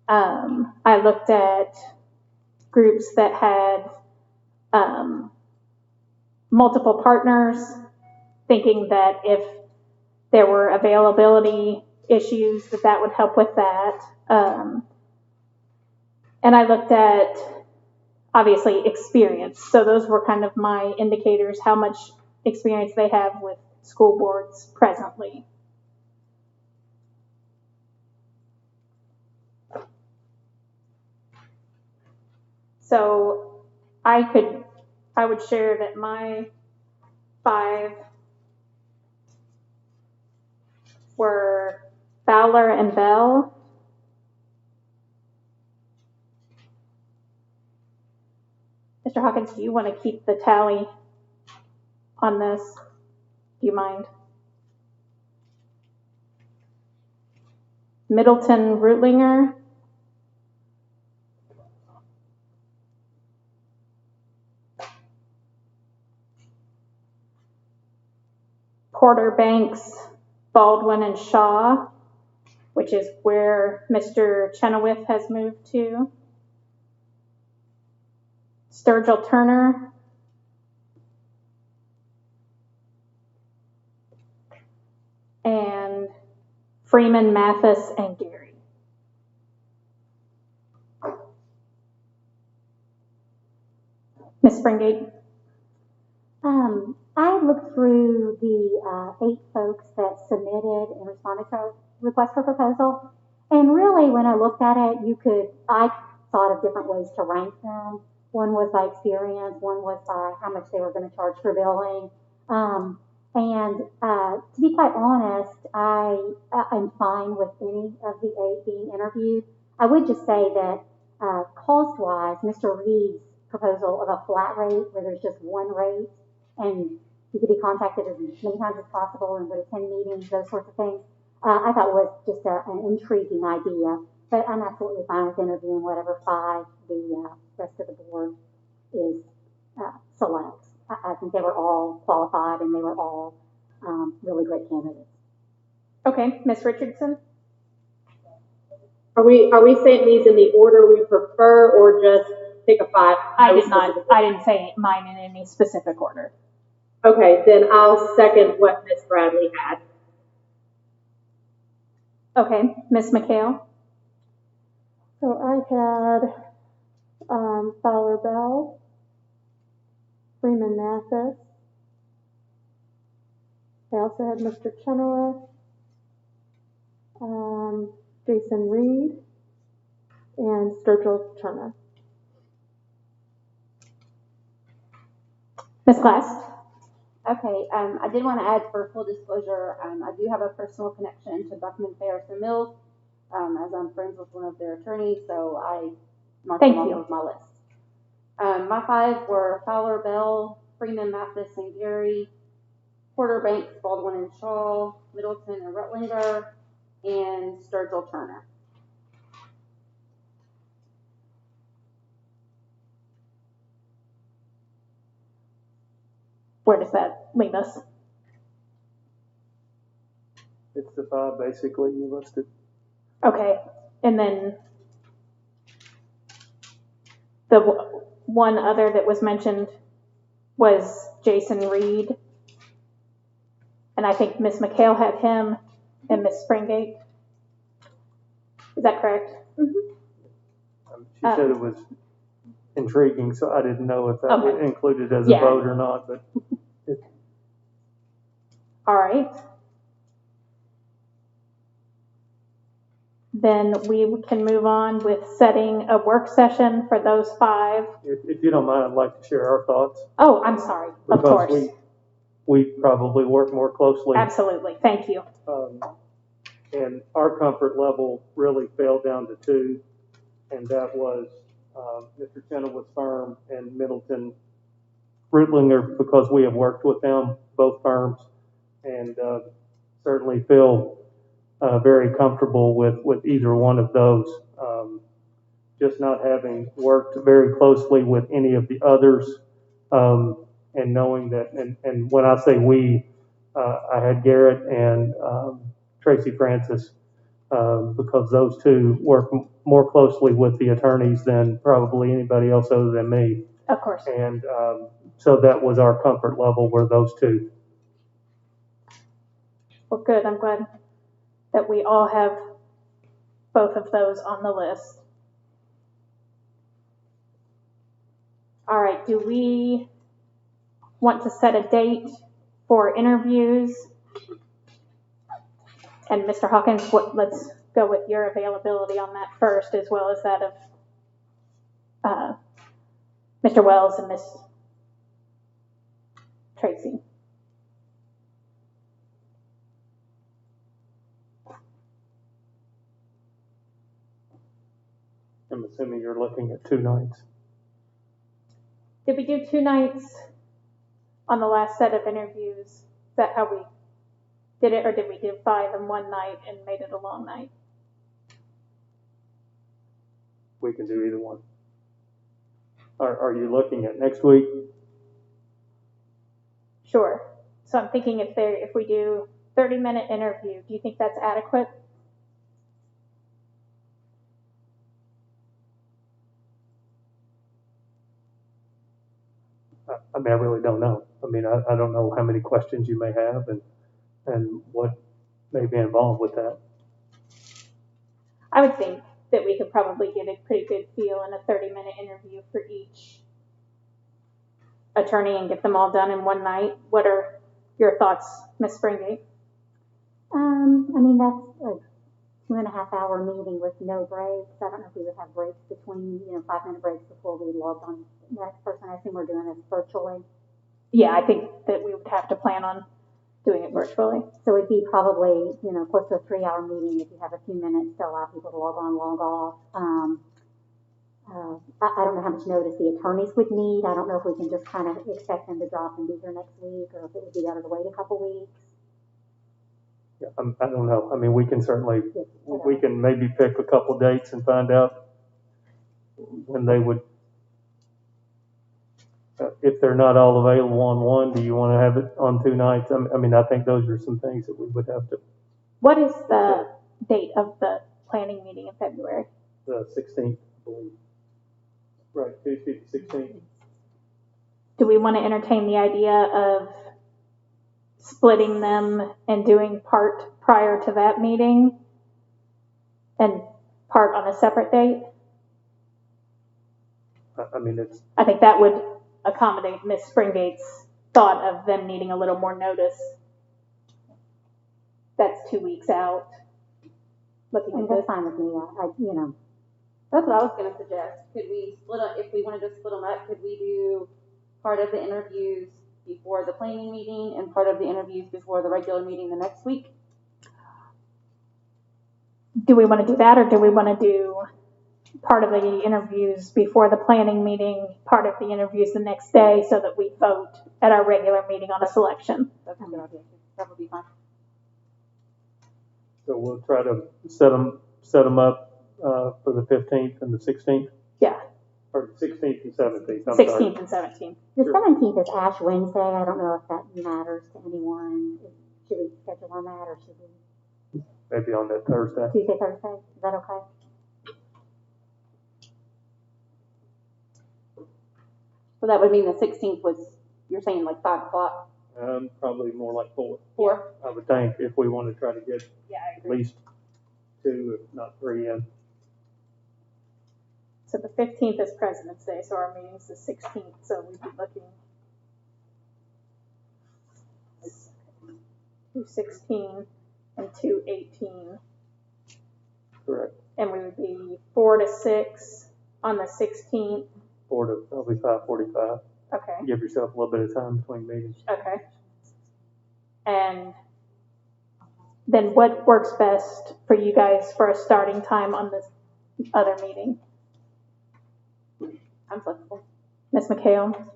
I looked at groups that had multiple partners, thinking that if there were availability issues, that would help with that. And I looked at, obviously, experience. So those were kind of my indicators, how much experience they have with school boards presently. So I would share that my 5 were Fowler and Bell, Mr. Hawkins, do you want to keep the tally on this? Do you mind? Middleton Rootlinger, Porter, Banks, Baldwin, and Shaw, which is where Mr. Chenoweth has moved to. Sturgill Turner, and Freeman, Mathis, and Gary. Ms. Springate? I looked through the 8 folks that submitted and responded to our request for proposal, and really, when I looked at it, I thought of different ways to rank them. One was by experience, one was by how much they were going to charge for billing. To be quite honest, I'm fine with any of the 8 being interviewed. I would just say that cost-wise, Mr. Reed's proposal of a flat rate where there's just one rate and he could be contacted as many times as possible and would attend meetings, those sorts of things, I thought was just an intriguing idea. But I'm absolutely fine with interviewing whatever 5 the rest of the board is selects. I think they were all qualified and they were all really great candidates. Okay, Ms. Richardson? Are we saying these in the order we prefer, or just pick a 5? I didn't say mine in any specific order. Okay, then I'll second what Ms. Bradley had. Okay, Ms. McHale? So I had Fowler Bell, Freeman Mathis. I also had Mr. Chenoweth, Jason Reed, and Sturgill Turner. Ms. Glass? Okay, I did want to add, for full disclosure, I do have a personal connection to Buckman, Ferris, and Mills, as I'm friends with one of their attorneys, so I marked them off of my list. My 5 were Fowler Bell, Freeman, Mathis, and Gary, Porter, Banks, Baldwin, and Shaw, Middleton, and Rutlinger, and Sturgill Turner. Where does that leave us? It's the 5 basically you listed. Okay, and then the one other that was mentioned was Jason Reed. And I think Ms. McHale had him and Ms. Springate. Is that correct? She said it was intriguing, so I didn't know if that was included as a vote or not. But all right. Then we can move on with setting a work session for those 5. If you don't mind, I'd like to share our thoughts. Oh, I'm sorry. Of course. We probably work more closely. Absolutely. Thank you. And our comfort level really fell down to 2, and that was Mr. Chenoweth's firm and Middleton Rutlinger, because we have worked with them, both firms, and certainly feel very comfortable with either one of those. Just not having worked very closely with any of the others, and knowing that, and when I say we, I had Garrett and Tracy Francis, because those 2 work more closely with the attorneys than probably anybody else other than me. Of course. And so that was our comfort level, were those 2. Well, good. I'm glad that we all have both of those on the list. All right. Do we want to set a date for interviews? And Mr. Hawkins, let's go with your availability on that first, as well as that of Mr. Wells and Miss Tracy. I'm assuming you're looking at 2 nights. Did we do 2 nights on the last set of interviews? Is that how we did it, or did we do 5 in one night and made it a long night? We can do either one. Are you looking at next week? Sure. So I'm thinking if we do 30-minute interview, do you think that's adequate? I mean, I really don't know. I mean, I don't know how many questions you may have and what may be involved with that. I would think that we could probably get a pretty good feel in a 30-minute interview for each attorney and get them all done in one night? What are your thoughts, Ms. Springate? I mean, that's a 2.5 hour meeting with no breaks. I don't know if we would have breaks between, 5-minute breaks before we logged on the next person. I assume we're doing this virtually. Yeah, I think that we would have to plan on doing it virtually. So it'd be probably, close to a 3-hour meeting if you have a few minutes to allow people to log on, log off. I don't know how much notice the attorneys would need. I don't know if we can just kind of expect them to drop and be here next week, or if it would be better to wait a couple weeks. Yeah, I don't know. I mean, we can certainly, we can maybe pick a couple dates and find out when they would, if they're not all available on one, do you want to have it on 2 nights? I mean, I think those are some things that we would have to. What is the date of the planning meeting in February? The 16th, I believe. Right, Tuesday the 16th. Do we want to entertain the idea of splitting them and doing part prior to that meeting and part on a separate date? I mean, I think that would accommodate Ms. Springate's thought of them needing a little more notice. That's 2 weeks out. Looking at That's this. fine with me. That's what I was going to suggest. Could we split up, if we wanted to split them up, could we do part of the interviews before the planning meeting and part of the interviews before the regular meeting the next week? Do we want to do that, or do we want to do part of the interviews before the planning meeting, part of the interviews the next day, so that we vote at our regular meeting on a selection? That's a good idea. That would be fine. so we'll try to set them up for the 15th and the 16th. Yeah. Or 16th and 17th. I'm 16th sorry. and 17th. The Sure. 17th is Ash Wednesday. I don't know if that matters to anyone. Should we schedule on that, or should we? Maybe on that Thursday. Tuesday, Thursday? Is that okay? So that would mean the 16th was, you're saying like 5 o'clock? Probably more like 4. 4? I would think, if we want to try to get I at least 2, if not 3 in. So the 15th is President's Day, so our meeting's the 16th, so we'd be looking 2/16 and 2/18. Correct. And we would be 4 to 6 on the 16th. 4 to probably 5:45. Okay. Give yourself a little bit of time between meetings. Okay. And then what works best for you guys for a starting time on this other meeting? I'm flexible. Ms. McHale?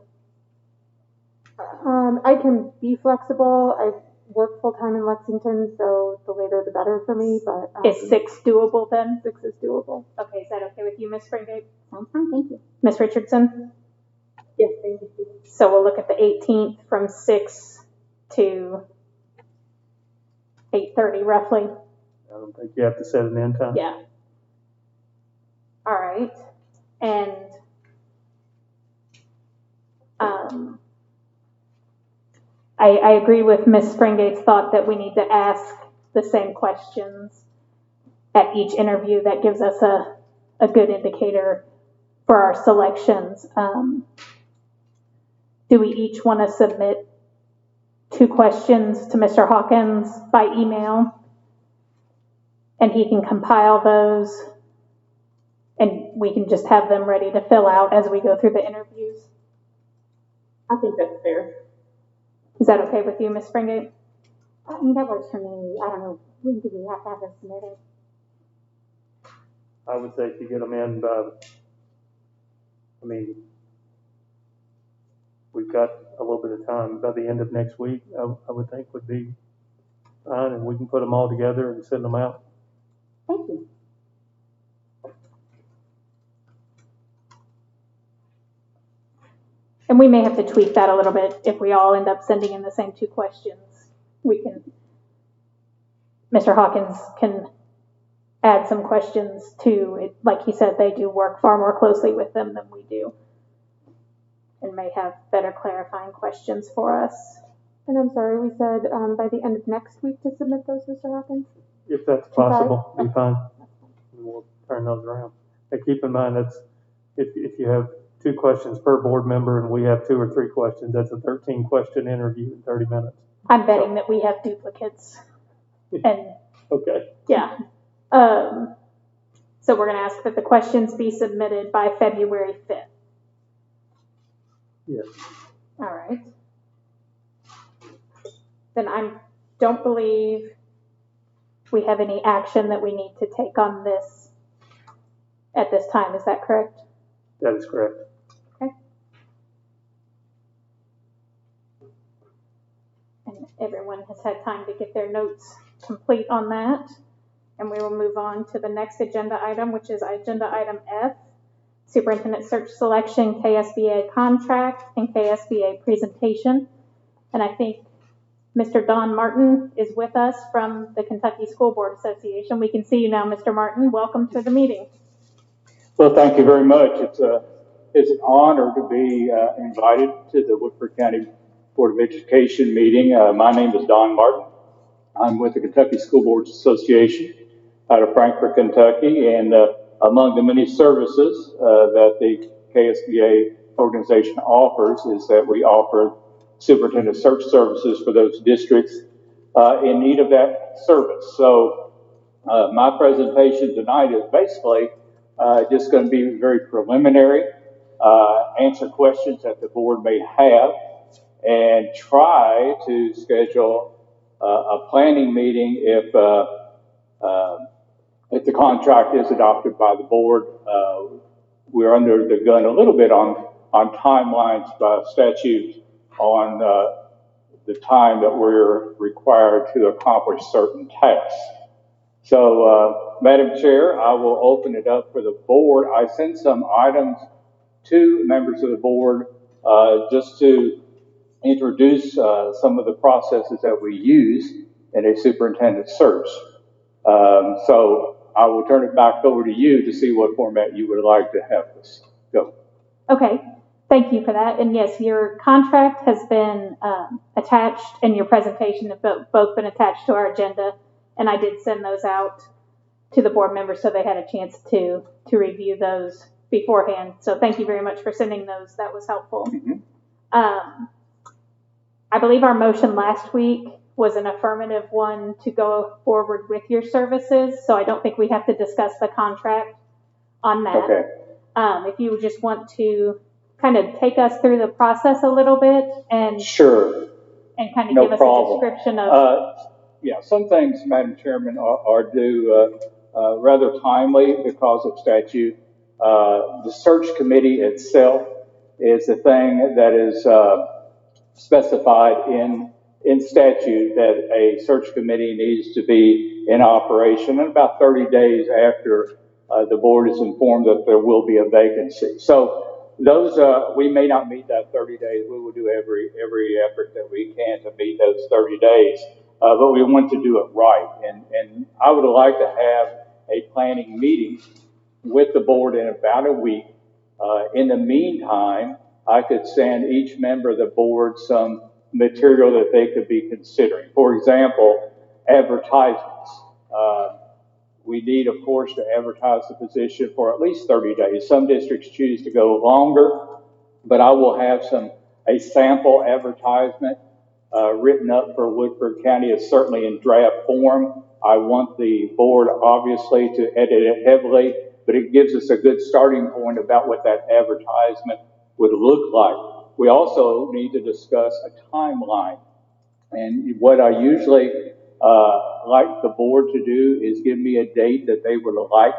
I can be flexible. I work full-time in Lexington, so the later the better for me, but. Is 6 doable then? 6 is doable. Okay, is that okay with you, Ms. Springate? Sounds fine, thank you. Ms. Richardson? Yes, thank you. So we'll look at the 18th from 6 to 8:30 roughly. I don't think you have to set an end time. Yeah. All right. And I agree with Ms. Springate's thought that we need to ask the same questions at each interview. That gives us a good indicator for our selections. Do we each want to submit 2 questions to Mr. Hawkins by email? And he can compile those, and we can just have them ready to fill out as we go through the interviews. I think that's fair. Is that okay with you, Ms. Springate? I mean, that works for me. I don't know, when do we have to have this submitted? I would say if you get them in by, I mean, we've got a little bit of time. By the end of next week, I would think would be fine, and we can put them all together and send them out. Thank you. And we may have to tweak that a little bit if we all end up sending in the same 2 questions. We can, Mr. Hawkins can add some questions to it. Like he said, they do work far more closely with them than we do, and may have better clarifying questions for us. And I'm sorry, we said by the end of next week to submit those, Mr. Hawkins? If that's possible, be fine. And we'll turn those around. And keep in mind, that's if you have 2 questions per board member, and we have 2 or 3 questions. That's a 13-question interview in 30 minutes. I'm betting that we have duplicates. And okay. Yeah. So we're going to ask that the questions be submitted by February 5th. Yes. All right. Then I don't believe we have any action that we need to take on this at this time. Is that correct? That is correct. Okay. And everyone has had time to get their notes complete on that. And we will move on to the next agenda item, which is agenda item F, Superintendent Search Selection, KSBA contract, and KSBA presentation. And I think Mr. Don Martin is with us from the Kentucky School Board Association. We can see you now, Mr. Martin. Welcome to the meeting. Well, thank you very much. It's an honor to be invited to the Woodford County Board of Education meeting. My name is Don Martin. I'm with the Kentucky School Boards Association out of Frankfort, Kentucky, and among the many services that the KSBA organization offers is that we offer superintendent search services for those districts in need of that service. So my presentation tonight is basically just going to be very preliminary, answer questions that the board may have, and try to schedule a planning meeting if the contract is adopted by the board. We're under the gun a little bit on timelines by statute on the time that we're required to accomplish certain tasks. So, Madam Chair, I will open it up for the board. I sent some items to members of the board just to introduce some of the processes that we use in a superintendent search. So I will turn it back over to you to see what format you would like to have this go. Okay, thank you for that. And yes, your contract has been attached, and your presentation have both been attached to our agenda. And I did send those out to the board members so they had a chance to review those beforehand. So thank you very much for sending those. That was helpful. Mm-hmm. I believe our motion last week was an affirmative one to go forward with your services. So I don't think we have to discuss the contract on that. Okay. If you just want to kind of take us through the process a little bit and sure, and kind of give us a description of. Yeah, some things, Madam Chairman, are due rather timely because of statute. The search committee itself is the thing that is specified in statute that a search committee needs to be in operation in about 30 days after the board is informed that there will be a vacancy. So those, we may not meet that 30 days. We will do every effort that we can to meet those 30 days. But we want to do it right. And I would like to have a planning meeting with the board in about a week. In the meantime, I could send each member of the board some material that they could be considering. For example, advertisements. We need, of course, to advertise the position for at least 30 days. Some districts choose to go longer, but I will have a sample advertisement written up for Woodford County. Is certainly in draft form. I want the board, obviously, to edit it heavily, but it gives us a good starting point about what that advertisement would look like. We also need to discuss a timeline. And what I usually like the board to do is give me a date that they would like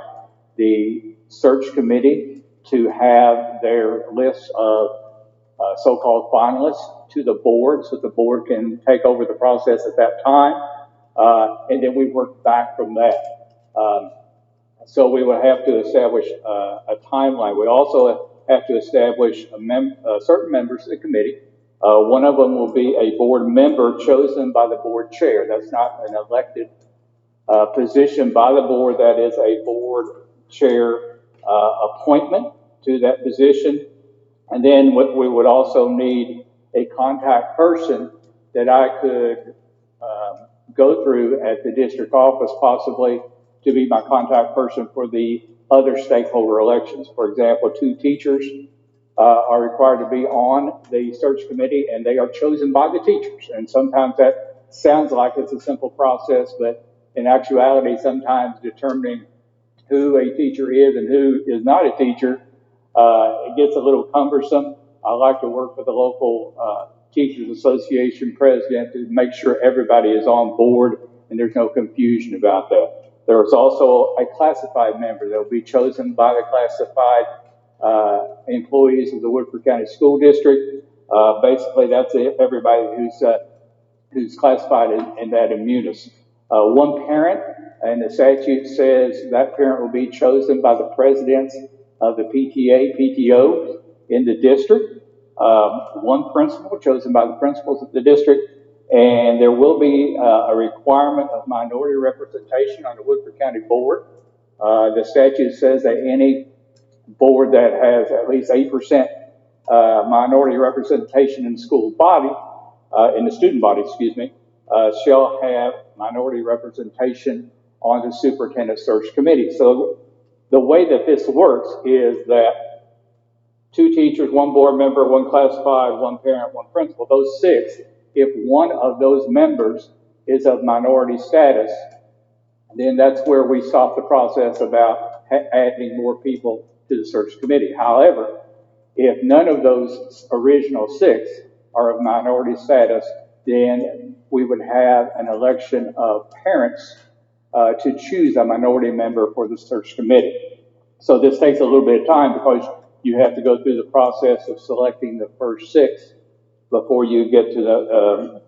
the search committee to have their list of so-called finalists to the board so the board can take over the process at that time. And then we work back from that. So we would have to establish a timeline. We also have to establish certain members of the committee. One of them will be a board member chosen by the board chair. That's not an elected position by the board. That is a board chair appointment to that position. And then we would also need a contact person that I could go through at the district office, possibly to be my contact person for the other stakeholder elections. For example, 2 teachers are required to be on the search committee, and they are chosen by the teachers. And sometimes that sounds like it's a simple process, but in actuality, sometimes determining who a teacher is and who is not a teacher, it gets a little cumbersome. I like to work with the local Teachers Association president to make sure everybody is on board and there's no confusion about that. There is also a classified member that will be chosen by the classified employees of the Woodford County School District. Basically, that's it, everybody who's classified in that immunus. One parent, and the statute says that parent will be chosen by the presidents of the PTA, PTO in the district. One principal chosen by the principals of the district, and there will be a requirement of minority representation on the Woodford County Board. The statute says that any board that has at least 8% minority representation in the school body, in the student body, excuse me, shall have minority representation on the superintendent search committee. So the way that this works is that 2 teachers, 1 board member, 1 classified, 1 parent, 1 principal, those 6, if one of those members is of minority status, then that's where we stop the process about adding more people to the search committee. However, if none of those original 6 are of minority status, then we would have an election of parents to choose a minority member for the search committee. So this takes a little bit of time because you have to go through the process of selecting the first 6 before you get to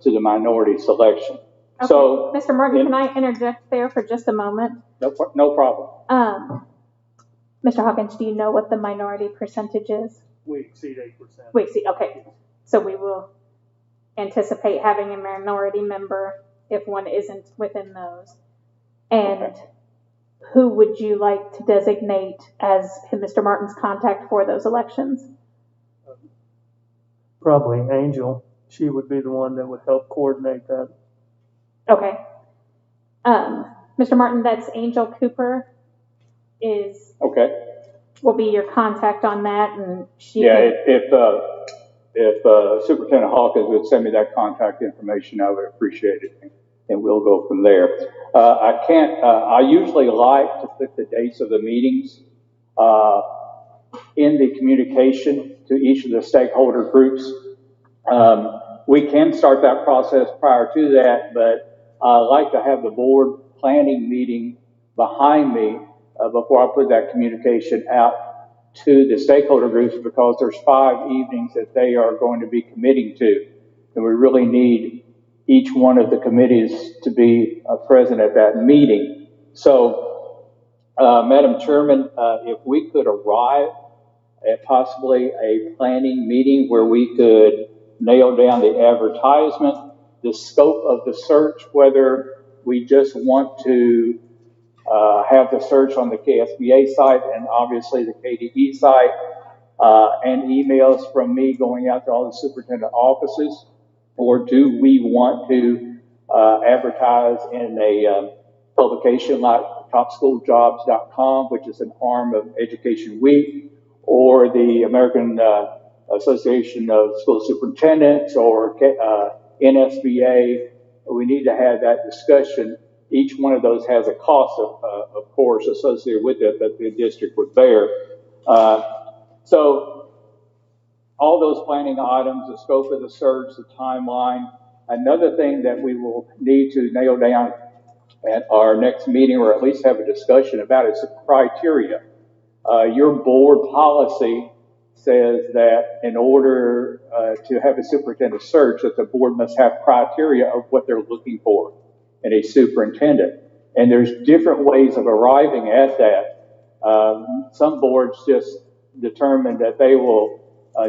the minority selection. Okay. So, Mr. Morgan, can I interject there for just a moment? No problem. Mr. Hawkins, do you know what the minority percentage is? We exceed 8%. We exceed, okay. So we will anticipate having a minority member if one isn't within those. And Okay. who would you like to designate as Mr. Martin's contact for those elections? Probably Angel. She would be the one that would help coordinate that. Okay. Mr. Martin, that's Angel Cooper Okay. will be your contact on that, and she Yeah, can, if Superintendent Hawkins would send me that contact information, I would appreciate it, and we'll go from there. I usually like to put the dates of the meetings in the communication to each of the stakeholder groups. We can start that process prior to that, but I like to have the board planning meeting behind me before I put that communication out to the stakeholder groups, because there's 5 evenings that they are going to be committing to, and we really need each one of the committees to be present at that meeting. So, Madam Chairman, if we could arrive at possibly a planning meeting where we could nail down the advertisement, the scope of the search, whether we just want to have the search on the KSBA site and obviously the KDE site, and emails from me going out to all the superintendent offices, or do we want to advertise in a publication like topschooljobs.com, which is an arm of Education Week, or the American Association of School Superintendents, or NSBA. We need to have that discussion. Each one of those has a cost, of course, associated with it that the district would bear. So all those planning items, the scope of the search, the timeline. Another thing that we will need to nail down at our next meeting, or at least have a discussion about, is the criteria. Your board policy says that in order to have a superintendent search, that the board must have criteria of what they're looking for in a superintendent. And there's different ways of arriving at that. Some boards just determine that they will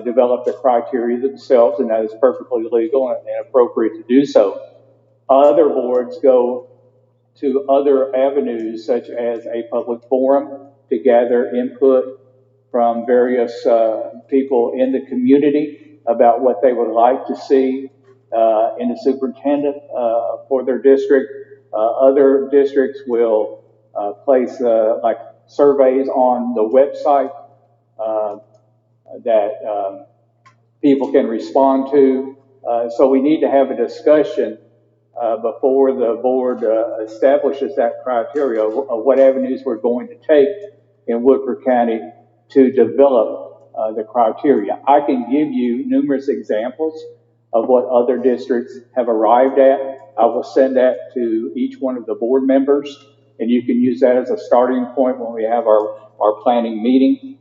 develop the criteria themselves, and that is perfectly legal and appropriate to do so. Other boards go to other avenues, such as a public forum, to gather input from various people in the community about what they would like to see in the superintendent for their district. Other districts will place like surveys on the website that people can respond to. So we need to have a discussion before the board establishes that criteria of what avenues we're going to take in Woodford County to develop the criteria. I can give you numerous examples of what other districts have arrived at. I will send that to each one of the board members, and you can use that as a starting point when we have our planning meeting.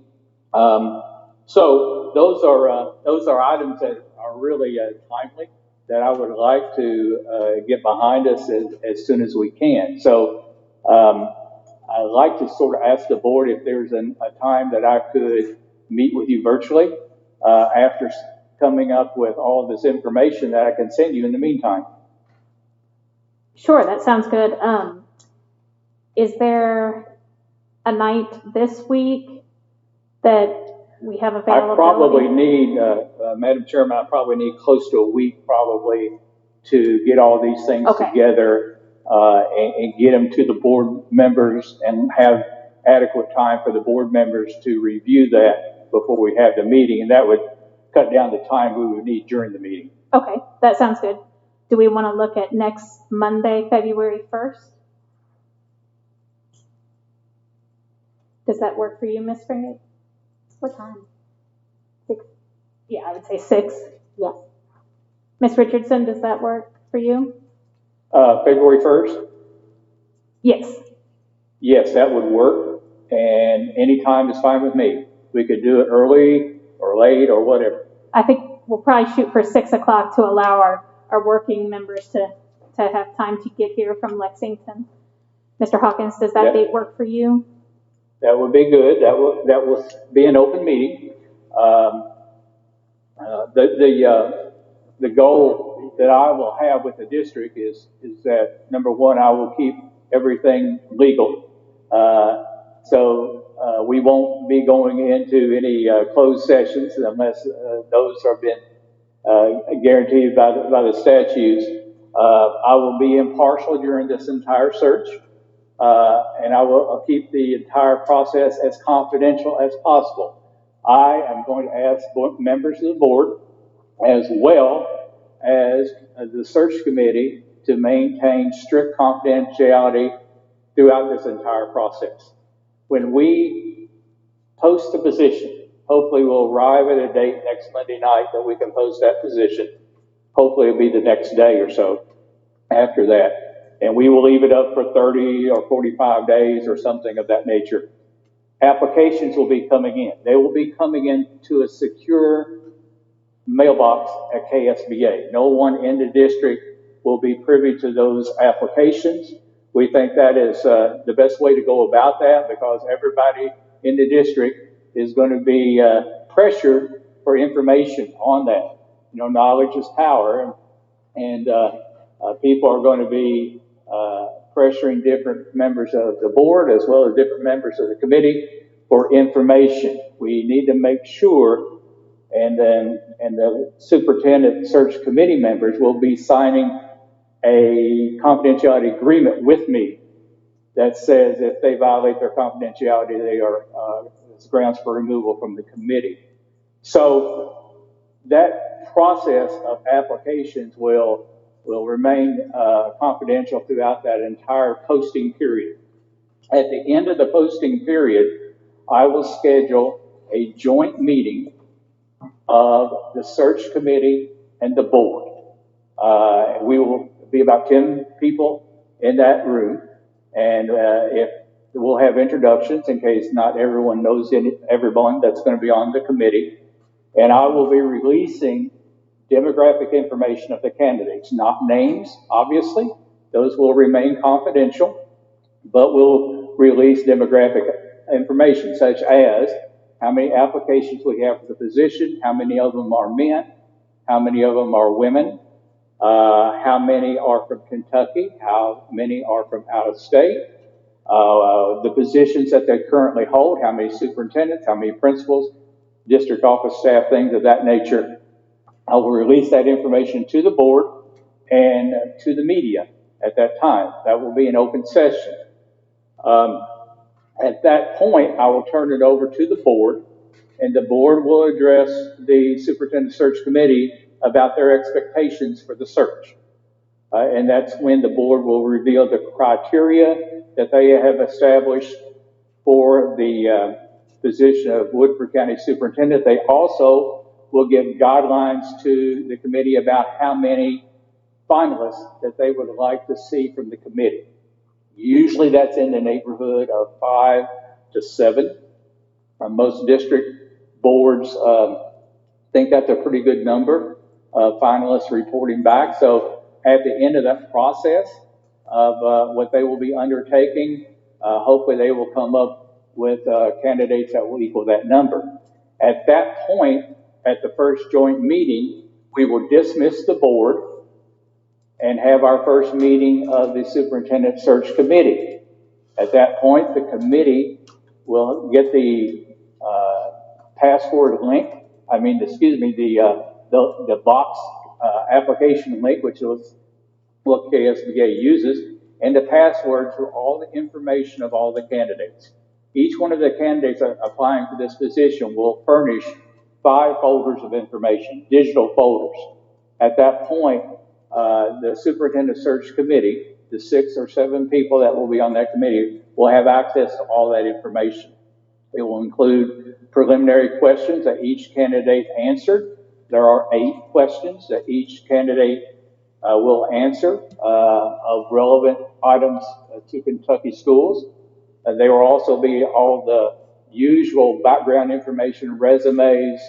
So those are items that are really timely that I would like to get behind us as soon as we can. So I'd like to sort of ask the board if there's a time that I could meet with you virtually after coming up with all of this information that I can send you in the meantime. Sure, that sounds good. Is there a night this week that we have availability? I probably need, Madam Chairman, I probably need close to a week probably to get all these things together and get them to the board members and have adequate time for the board members to review that before we have the meeting. And that would cut down the time we would need during the meeting. Okay, that sounds good. Do we want to look at next Monday, February 1st? Does that work for you, Ms. Springate? What time? 6? Yeah, I would say 6. Yes. Ms. Richardson, does that work for you? February 1st? Yes. Yes, that would work. And any time is fine with me. We could do it early or late or whatever. I think we'll probably shoot for 6 o'clock to allow our working members to have time to get here from Lexington. Mr. Hawkins, does that date work for you? That would be good. That will be an open meeting. The goal that I will have with the district is that, number one, I will keep everything legal. So we won't be going into any closed sessions unless those have been guaranteed by the statutes. I will be impartial during this entire search. And I'll keep the entire process as confidential as possible. I am going to ask members of the board, as well as the search committee, to maintain strict confidentiality throughout this entire process. When we post a position, hopefully we'll arrive at a date next Monday night that we can post that position. Hopefully it'll be the next day or so after that. And we will leave it up for 30 or 45 days or something of that nature. Applications will be coming in. They will be coming in to a secure mailbox at KSBA. No one in the district will be privy to those applications. We think that is the best way to go about that, because everybody in the district is going to be pressured for information on that. You know, knowledge is power, and people are going to be pressuring different members of the board as well as different members of the committee for information. We need to make sure, and the superintendent search committee members will be signing a confidentiality agreement with me that says if they violate their confidentiality, they are it's grounds for removal from the committee. So that process of applications will remain confidential throughout that entire posting period. At the end of the posting period, I will schedule a joint meeting of the search committee and the board. We will be about 10 people in that room, and if we'll have introductions in case not everyone knows everyone that's going to be on the committee, and I will be releasing demographic information of the candidates, not names, obviously. Those will remain confidential, but we'll release demographic information such as how many applications we have for the position, how many of them are men, how many of them are women, how many are from Kentucky, how many are from out of state, the positions that they currently hold, how many superintendents, how many principals, district office staff, things of that nature. I will release that information to the board and to the media at that time. That will be an open session. At that point, I will turn it over to the board, and the board will address the superintendent search committee about their expectations for the search. And that's when the board will reveal the criteria that they have established for the position of Woodford County Superintendent. They also will give guidelines to the committee about how many finalists that they would like to see from the committee. Usually that's in the neighborhood of 5 to 7. Most district boards think that's a pretty good number of finalists reporting back. So at the end of that process of what they will be undertaking, hopefully they will come up with candidates that will equal that number. At that point, at the first joint meeting, we will dismiss the board and have our first meeting of the superintendent search committee. At that point, the committee will get the password link. The box application link, which is what KSBA uses, and the password to all the information of all the candidates. Each one of the candidates applying for this position will furnish 5 folders of information, digital folders. At that point, the superintendent search committee, the 6 or 7 people that will be on that committee, will have access to all that information. It will include preliminary questions that each candidate answered. There are 8 questions that each candidate will answer of relevant items to Kentucky schools. There will also be all the usual background information, resumes,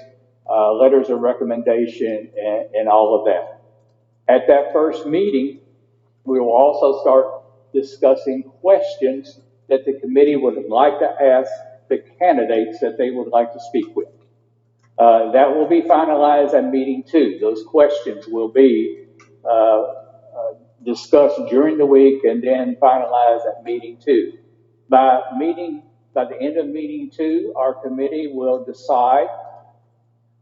letters of recommendation, and all of that. At that first meeting, we will also start discussing questions that the committee would like to ask the candidates that they would like to speak with. That will be finalized at meeting 2. Those questions will be discussed during the week and then finalized at meeting 2. By the end of meeting 2, our committee will decide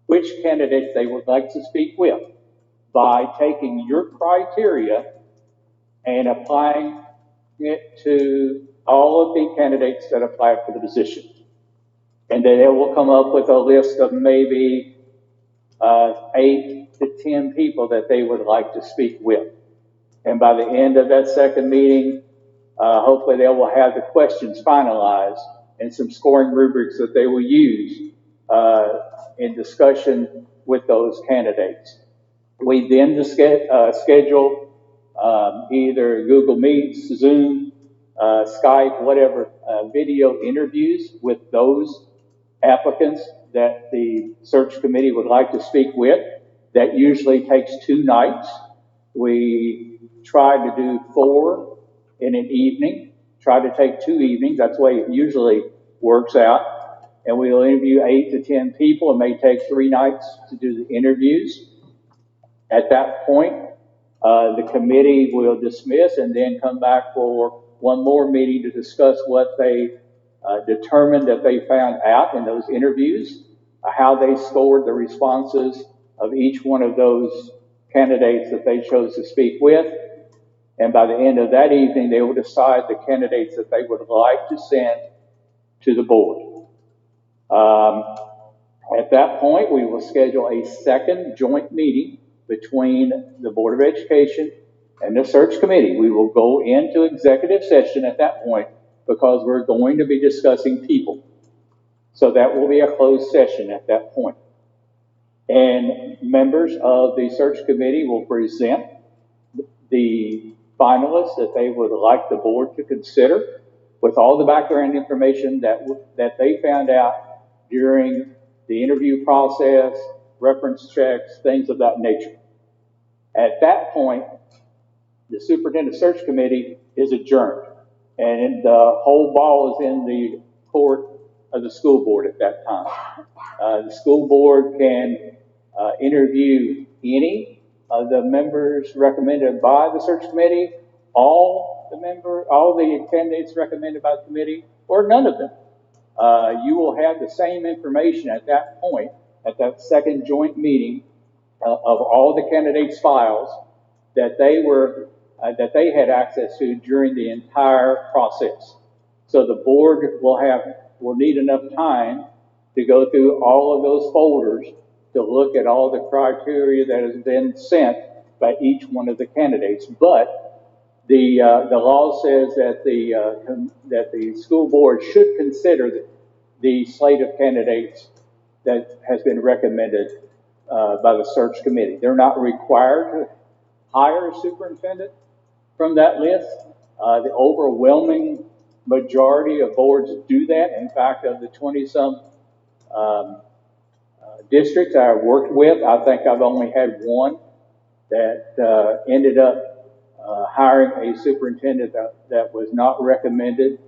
which candidates they would like to speak with by taking your criteria and applying it to all of the candidates that applied for the position. And then they will come up with a list of maybe 8 to 10 people that they would like to speak with. And by the end of that second meeting, hopefully they will have the questions finalized and some scoring rubrics that they will use in discussion with those candidates. We then schedule either Google Meets, Zoom, Skype, whatever, video interviews with those applicants that the search committee would like to speak with. That usually takes 2 nights. We try to do 4 in an evening, try to take 2 evenings. That's the way it usually works out. And we'll interview 8 to 10 people. It may take 3 nights to do the interviews. At that point, the committee will dismiss and then come back for one more meeting to discuss what they determined that they found out in those interviews, how they scored the responses of each one of those candidates that they chose to speak with. And by the end of that evening, they will decide the candidates that they would like to send to the board. At that point, we will schedule a second joint meeting between the Board of Education and the search committee. We will go into executive session at that point because we're going to be discussing people. So that will be a closed session at that point. And members of the search committee will present the finalists that they would like the board to consider with all the background information that they found out during the interview process, reference checks, things of that nature. At that point, the superintendent search committee is adjourned, and the whole ball is in the court of the school board at that time. The school board can interview any of the members recommended by the search committee, all the candidates recommended by the committee, or none of them. You will have the same information at that point, at that second joint meeting, of all the candidates' files that they had access to during the entire process. So the board will need enough time to go through all of those folders to look at all the criteria that has been sent by each one of the candidates. But the law says that the school board should consider the slate of candidates that has been recommended by the search committee. They're not required to hire a superintendent from that list. The overwhelming majority of boards do that. In fact, of the 20-some districts I've worked with, I think I've only had one that ended up hiring a superintendent that was not recommended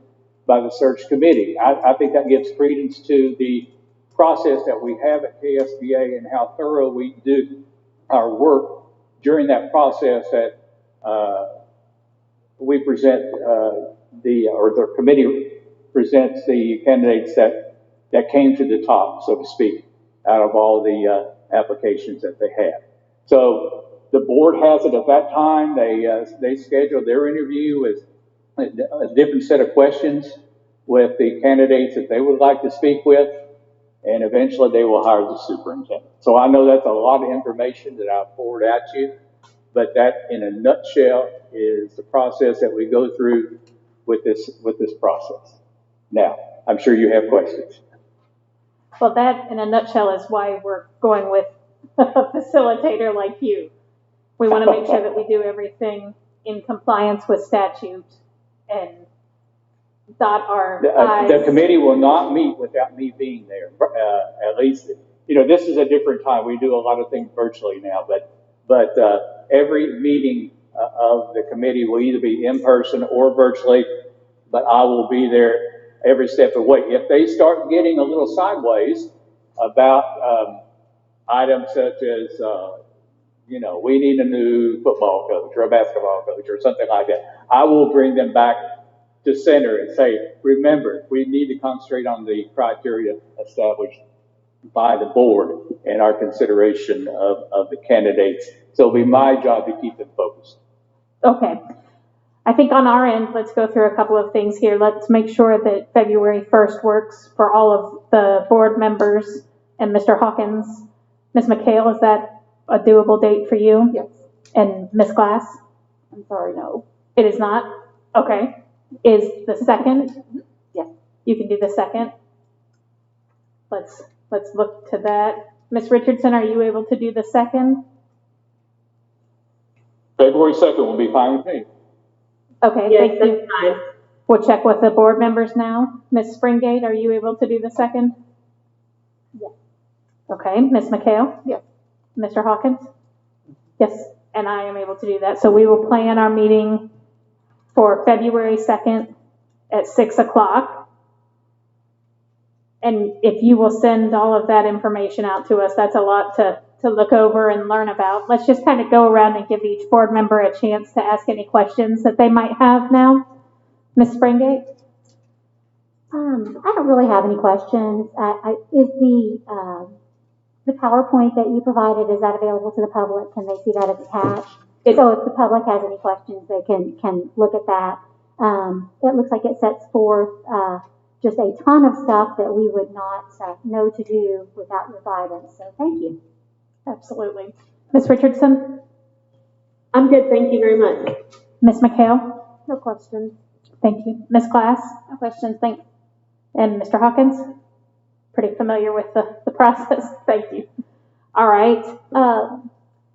by the search committee. I think that gives credence to the process that we have at KSBA and how thorough we do our work during that process that we present or the committee presents the candidates that came to the top, so to speak, out of all the applications that they had. So the board has it at that time. They schedule their interview with a different set of questions with the candidates that they would like to speak with, and eventually they will hire the superintendent. So I know that's a lot of information that I'll forward at you, but that in a nutshell is the process that we go through with this process. Now, I'm sure you have questions. Well, that in a nutshell is why we're going with a facilitator like you. We want to make sure that we do everything in compliance with statute and dot our I's. The committee will not meet without me being there. At least, this is a different time. We do a lot of things virtually now, but every meeting of the committee will either be in person or virtually, but I will be there every step of the way. If they start getting a little sideways about items such as, we need a new football coach or a basketball coach or something like that, I will bring them back to center and say, remember, we need to concentrate on the criteria established by the board and our consideration of the candidates. So it'll be my job to keep them focused. Okay. I think on our end, let's go through a couple of things here. Let's make sure that February 1st works for all of the board members and Mr. Hawkins. Ms. McHale, is that a doable date for you? Yes. And Ms. Glass? I'm sorry, no. It is not? Okay. Is the 2nd? Yes. You can do the 2nd? Let's look to that. Ms. Richardson, are you able to do the 2nd? February 2nd will be fine with me. Okay, Yes, thank you. that's fine. We'll check with the board members now. Ms. Springate, are you able to do the 2nd? Yes. Okay, Ms. McHale? Yes. Mr. Hawkins? Yes, and I am able to do that. So we will plan our meeting for February 2nd at 6 o'clock. And if you will send all of that information out to us, that's a lot to look over and learn about. Let's just kind of go around and give each board member a chance to ask any questions that they might have now. Ms. Springate? I don't really have any questions. Is the PowerPoint that you provided, is that available to the public? Can they see that it's attached? So if the public has any questions, they can look at that. It looks like it sets forth just a ton of stuff that we would not know to do without your guidance. So thank you. Absolutely. Ms. Richardson? I'm good, thank you very much. Ms. McHale? No questions. Thank you. Ms. Glass? No questions, thanks. And Mr. Hawkins? Pretty familiar with the process. Thank you. All right.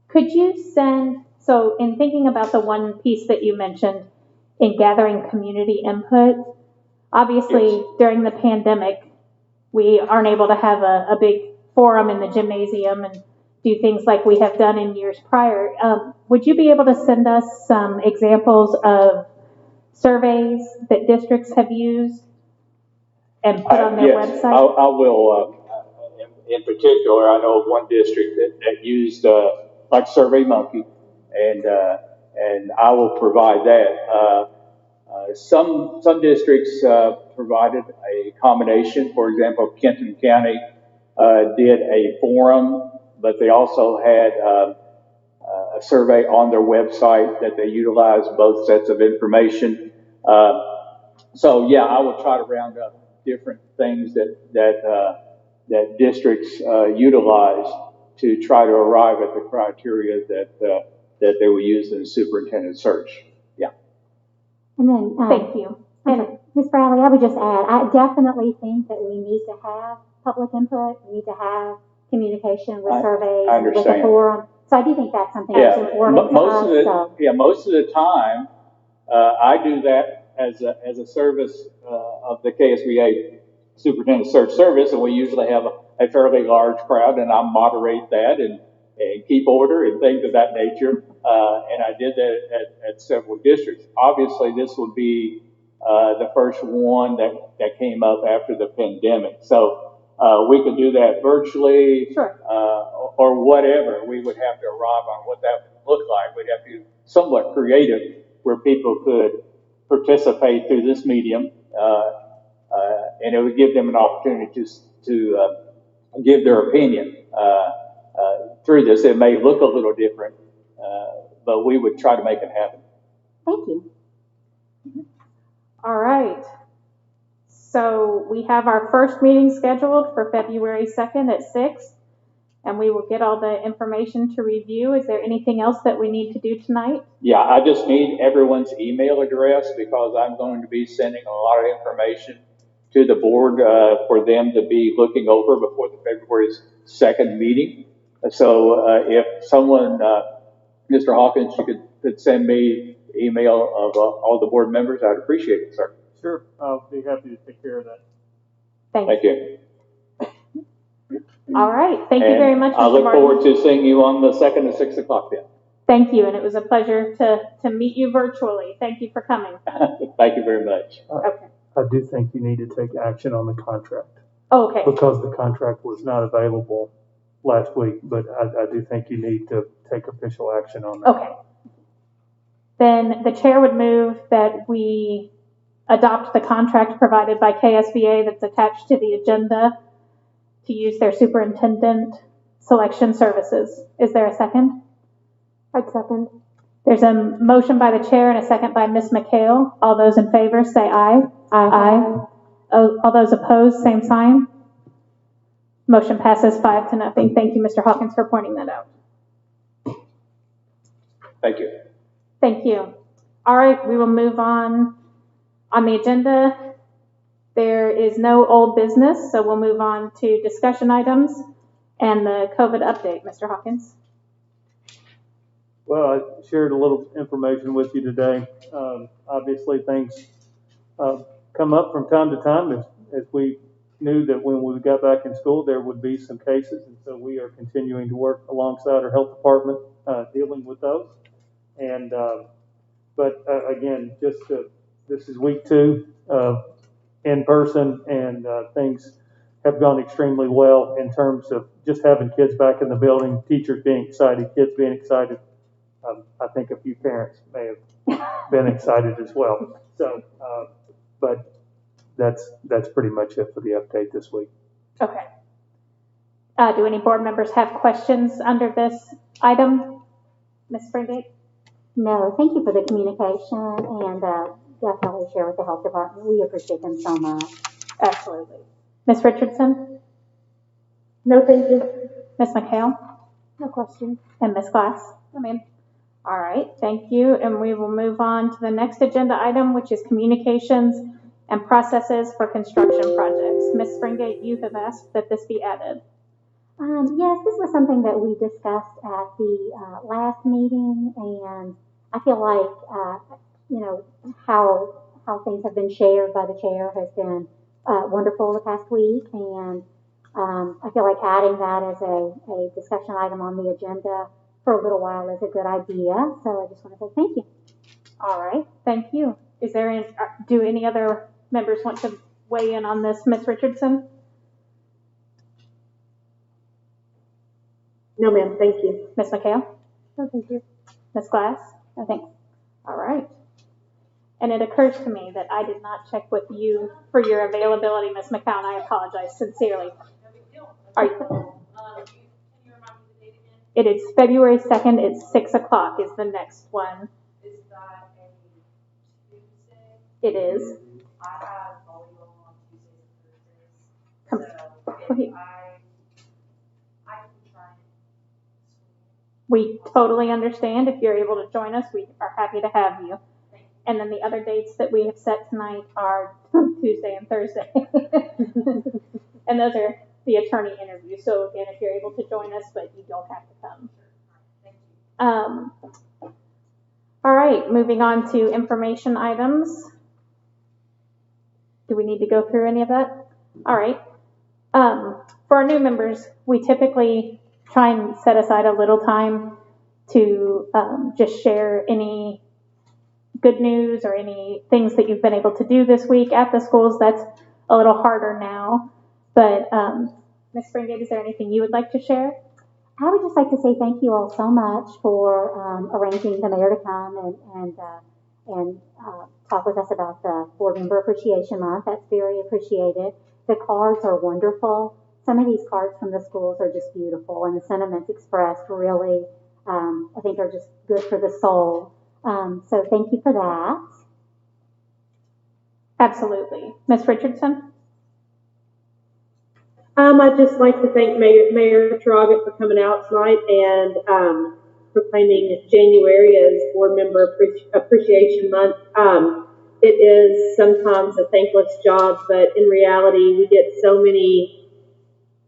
Could you send, so in thinking about the one piece that you mentioned in gathering community input, obviously during the pandemic, we aren't able to have a big forum in the gymnasium and do things like we have done in years prior. Would you be able to send us some examples of surveys that districts have used and put on their yes, website? I will. In particular, I know of one district that used like SurveyMonkey, and I will provide that. Some districts provided a combination. For example, Kenton County did a forum, but they also had a survey on their website that they utilized both sets of information. So yeah, I will try to round up different things that that districts utilize to try to arrive at the criteria that they will use in the superintendent search. Yeah. And then, Thank you. And Ms. Bradley, I would just add, I definitely think that we need to have public input. We need to have communication with surveys, I with the understand. forum. So I do think that's something that's important to us. Most of the time, I do that as a service of the KSBA Superintendent Search Service, and we usually have a fairly large crowd, and I moderate that and keep order and things of that nature. And I did that at several districts. Obviously, this would be the first one that came up after the pandemic. So we could do that virtually, sure. Or whatever. We would have to arrive on what that would look like. We'd have to be somewhat creative where people could participate through this medium, and it would give them an opportunity to give their opinion through this. It may look a little different, but we would try to make it happen. Thank you. All right. So we have our first meeting scheduled for February 2nd at 6, and we will get all the information to review. Is there anything else that we need to do tonight? Yeah, I just need everyone's email address because I'm going to be sending a lot of information to the board for them to be looking over before the February 2nd meeting. So if someone, Mr. Hawkins, you could send me email of all the board members, I'd appreciate it, sir. Sure, I'll be happy to take care of that. Thank you. All right. Thank you very much, Mr. I look Martin. forward to seeing you on the 2nd at 6 o'clock then. Thank you, and it was a pleasure to meet you virtually. Thank you for coming. Thank you very much. Okay. I do think you need to take action on the contract. Okay. Because the contract was not available last week, but I do think you need to take official action on that. Okay. Then the chair would move that we adopt the contract provided by KSBA that's attached to the agenda to use their superintendent selection services. Is there a second? I'd second. There's a motion by the chair and a second by Ms. McHale. All those in favor say aye. Aye. All those opposed, same sign. Motion passes 5-0. Thank you, Mr. Hawkins, for pointing that out. Thank you. Thank you. All right, we will move on. On the agenda, there is no old business, so we'll move on to discussion items and the COVID update. Mr. Hawkins. Well, I shared a little information with you today. Obviously, things come up from time to time as we knew that when we got back in school, there would be some cases. And so we are continuing to work alongside our health department dealing with those. And but again, this is week 2 in person, and things have gone extremely well in terms of just having kids back in the building, teachers being excited, kids being excited. I think a few parents may have been excited as well. So, but that's pretty much it for the update this week. Okay. Do any board members have questions under this item? Ms. Springate? No, thank you for the communication, and definitely share with the health department. We appreciate them so much. Absolutely. Ms. Richardson? No, thank you. Ms. McHale? No question. And Ms. Glass? I mean, all right, thank you. And we will move on to the next agenda item, which is communications and processes for construction projects. Ms. Springate, you have asked that this be added. Yes, this was something that we discussed at the last meeting, and I feel like, how things have been shared by the chair has been wonderful the past week, and I feel like adding that as a discussion item on the agenda for a little while is a good idea. So I just want to say thank you. All right, thank you. Is there any, do any other members want to weigh in on this? Ms. Richardson? No, ma'am, thank you. Ms. McHale? No, thank you. Ms. Glass? No, thanks. All right. And it occurs to me that I did not check with you for your availability, Ms. McCown. I apologize sincerely. Are you? It is February 2nd. It's 6 o'clock is the next one. Is that a Tuesday? It is. I have volleyball on Tuesdays and Thursdays. So Okay. I can try it. We totally understand. If you're able to join us, we are happy to have you. And then the other dates that we have set tonight are Tuesday and Thursday. And those are the attorney interviews. So again, if you're able to join us, but you don't have to come. All right, moving on to information items. Do we need to go through any of that? All right. For our new members, we typically try and set aside a little time to just share any good news or any things that you've been able to do this week at the schools. That's a little harder now. But Ms. Springate, is there anything you would like to share? I would just like to say thank you all so much for arranging the mayor to come and talk with us about the Board Member Appreciation Month. That's very appreciated. The cards are wonderful. Some of these cards from the schools are just beautiful, and the sentiments expressed really, I think, are just good for the soul. So thank you for that. Absolutely. Ms. Richardson? I'd just like to thank Mayor Traugott for coming out tonight and proclaiming January as Board Member Appreciation Month. It is sometimes a thankless job, but in reality, we get so many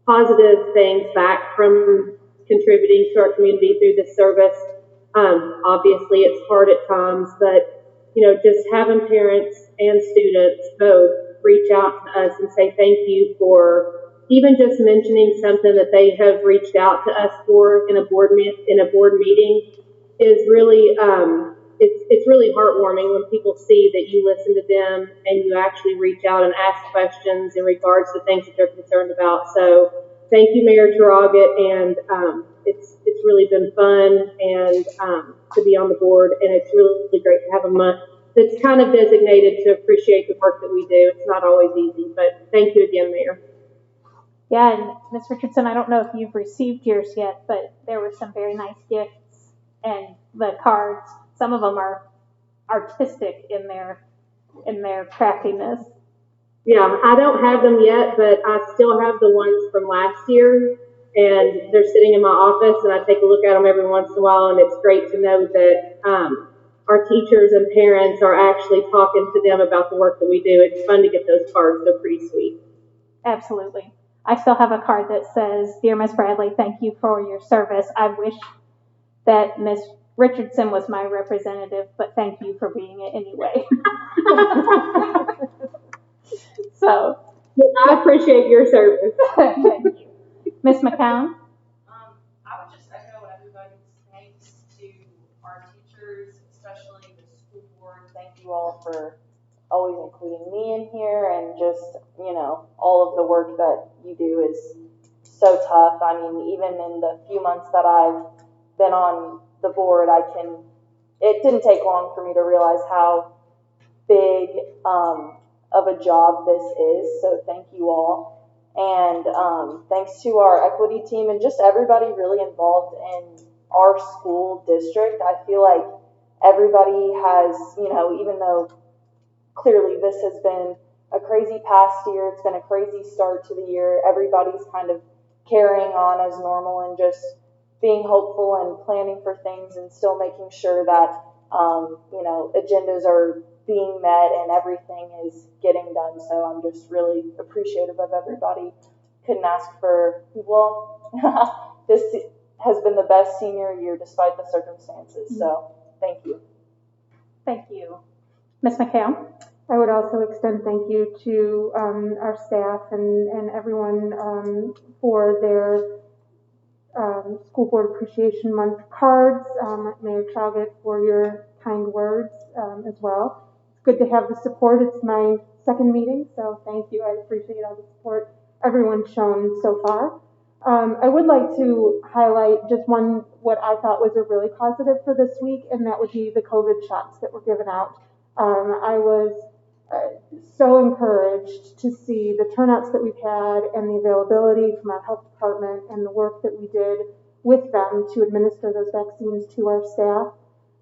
positive things back from contributing to our community through this service. Obviously, it's hard at times, but just having parents and students both reach out to us and say thank you for even just mentioning something that they have reached out to us for in a board meeting is really it's really heartwarming when people see that you listen to them and you actually reach out and ask questions in regards to things that they're concerned about. So thank you, Mayor Traugott, and it's really been fun and to be on the board, and it's really great to have a month that's kind of designated to appreciate the work that we do. It's not always easy, but thank you again, Mayor. Yeah, and Ms. Richardson, I don't know if you've received yours yet, but there were some very nice gifts, and the cards, some of them are artistic in their craftiness. Yeah, I don't have them yet, but I still have the ones from last year, and they're sitting in my office, and I take a look at them every once in a while, and it's great to know that our teachers and parents are actually talking to them about the work that we do. It's fun to get those cards. They're pretty sweet. Absolutely. I still have a card that says, "Dear Ms. Bradley, thank you for your service. I wish that Ms. Richardson was my representative, but thank you for being it anyway." So, I appreciate your service. Thank you. Ms. McCown? I would just echo everybody's thanks to our teachers, especially the school board. Thank you all for always including me in here, and just, all of the work that you do is so tough. I mean, even in the few months that I've been on the board, it didn't take long for me to realize how big of a job this is. So thank you all. And thanks to our equity team and just everybody really involved in our school district. I feel like everybody has, even though clearly this has been a crazy past year, it's been a crazy start to the year, everybody's kind of carrying on as normal and just being hopeful and planning for things and still making sure that, agendas are being met and everything is getting done. So I'm just really appreciative of everybody. Couldn't ask for, this has been the best senior year despite the circumstances. So thank you. Thank you. Ms. McHale? I would also extend thank you to our staff and everyone for their School Board Appreciation Month cards. Mayor Traugott, for your kind words as well. It's good to have the support. It's my second meeting, so thank you. I appreciate all the support everyone's shown so far. I would like to highlight just what I thought was a really positive for this week, and that would be the COVID shots that were given out. I was so encouraged to see the turnouts that we've had and the availability from our health department and the work that we did with them to administer those vaccines to our staff.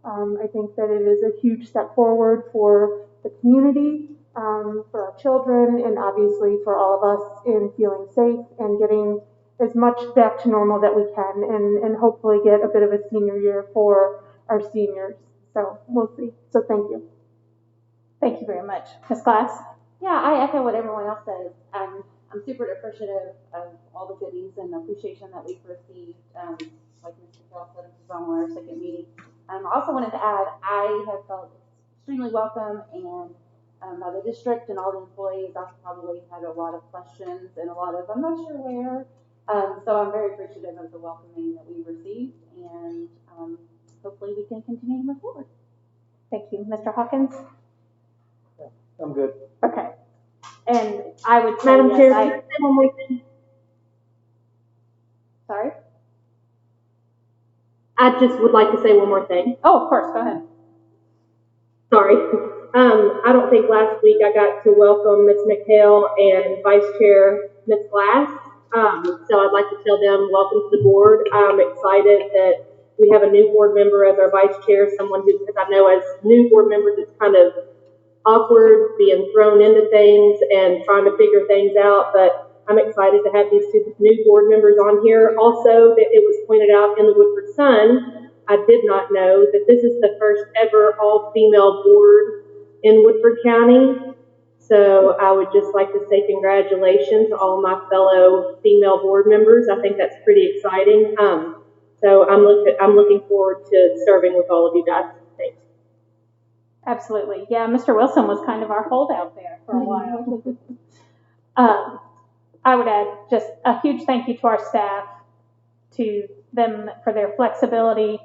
I think that it is a huge step forward for the community, for our children and obviously for all of us in feeling safe and getting as much back to normal that we can and hopefully get a bit of a senior year for our seniors. So we'll see. So thank you. Thank you very much. Ms. Glass? Yeah, I echo what everyone else says. I'm super appreciative of all the goodies and appreciation that we've received. Like Mr. Kell said, this is on our second meeting. I also wanted to add, I have felt extremely welcome and by the district and all the employees. I've probably had a lot of questions and a lot of, I'm not sure where. So I'm very appreciative of the welcoming that we received, and hopefully we can continue to move forward. Thank you. Mr. Hawkins? I'm good. Okay. And I would say, Madam Chair, yes, can I say one more thing? Sorry? I just would like to say one more thing. Oh, of course. Go ahead. Sorry. I don't think last week I got to welcome Ms. McHale and Vice Chair Ms. Glass. So I'd like to tell them welcome to the board. I'm excited that we have a new board member as our vice chair, someone who, because I know as new board members, it's kind of awkward being thrown into things and trying to figure things out, but I'm excited to have these two new board members on here. Also, that it was pointed out in the Woodford Sun, I did not know that this is the first ever all-female board in Woodford County. So I would just like to say congratulations to all my fellow female board members. I think that's pretty exciting. So I'm looking forward to serving with all of you guys. Thanks. Absolutely. Yeah, Mr. Wilson was kind of our holdout there for a while. I would add just a huge thank you to our staff, to them for their flexibility,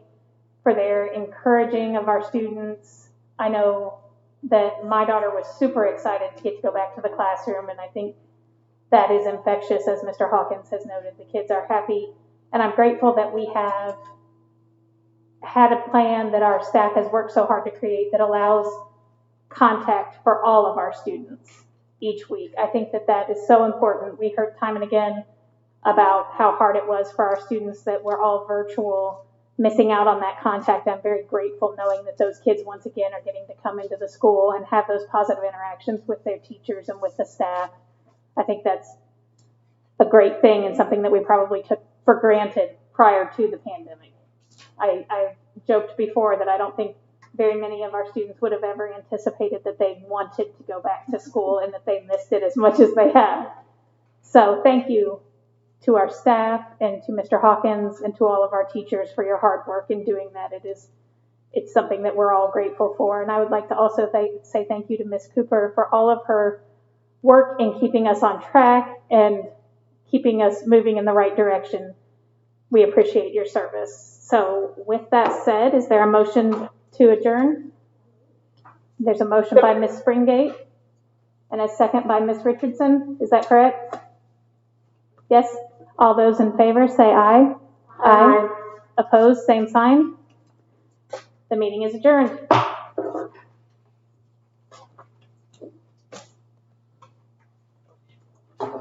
for their encouraging of our students. I know that my daughter was super excited to get to go back to the classroom, and I think that is infectious, as Mr. Hawkins has noted. The kids are happy, and I'm grateful that we have had a plan that our staff has worked so hard to create that allows contact for all of our students each week. I think that that is so important. We heard time and again about how hard it was for our students that were all virtual, missing out on that contact. I'm very grateful knowing that those kids once again are getting to come into the school and have those positive interactions with their teachers and with the staff. I think that's a great thing and something that we probably took for granted prior to the pandemic. I've joked before that I don't think very many of our students would have ever anticipated that they wanted to go back to school and that they missed it as much as they have. So thank you to our staff and to Mr. Hawkins and to all of our teachers for your hard work in doing that. It's something that we're all grateful for. And I would like to also say thank you to Ms. Cooper for all of her work in keeping us on track and keeping us moving in the right direction. We appreciate your service. So with that said, is there a motion to adjourn? There's a motion by Ms. Springate and a second by Ms. Richardson. Is that correct? Yes? All those in favor say aye. Aye. Opposed, same sign. The meeting is adjourned.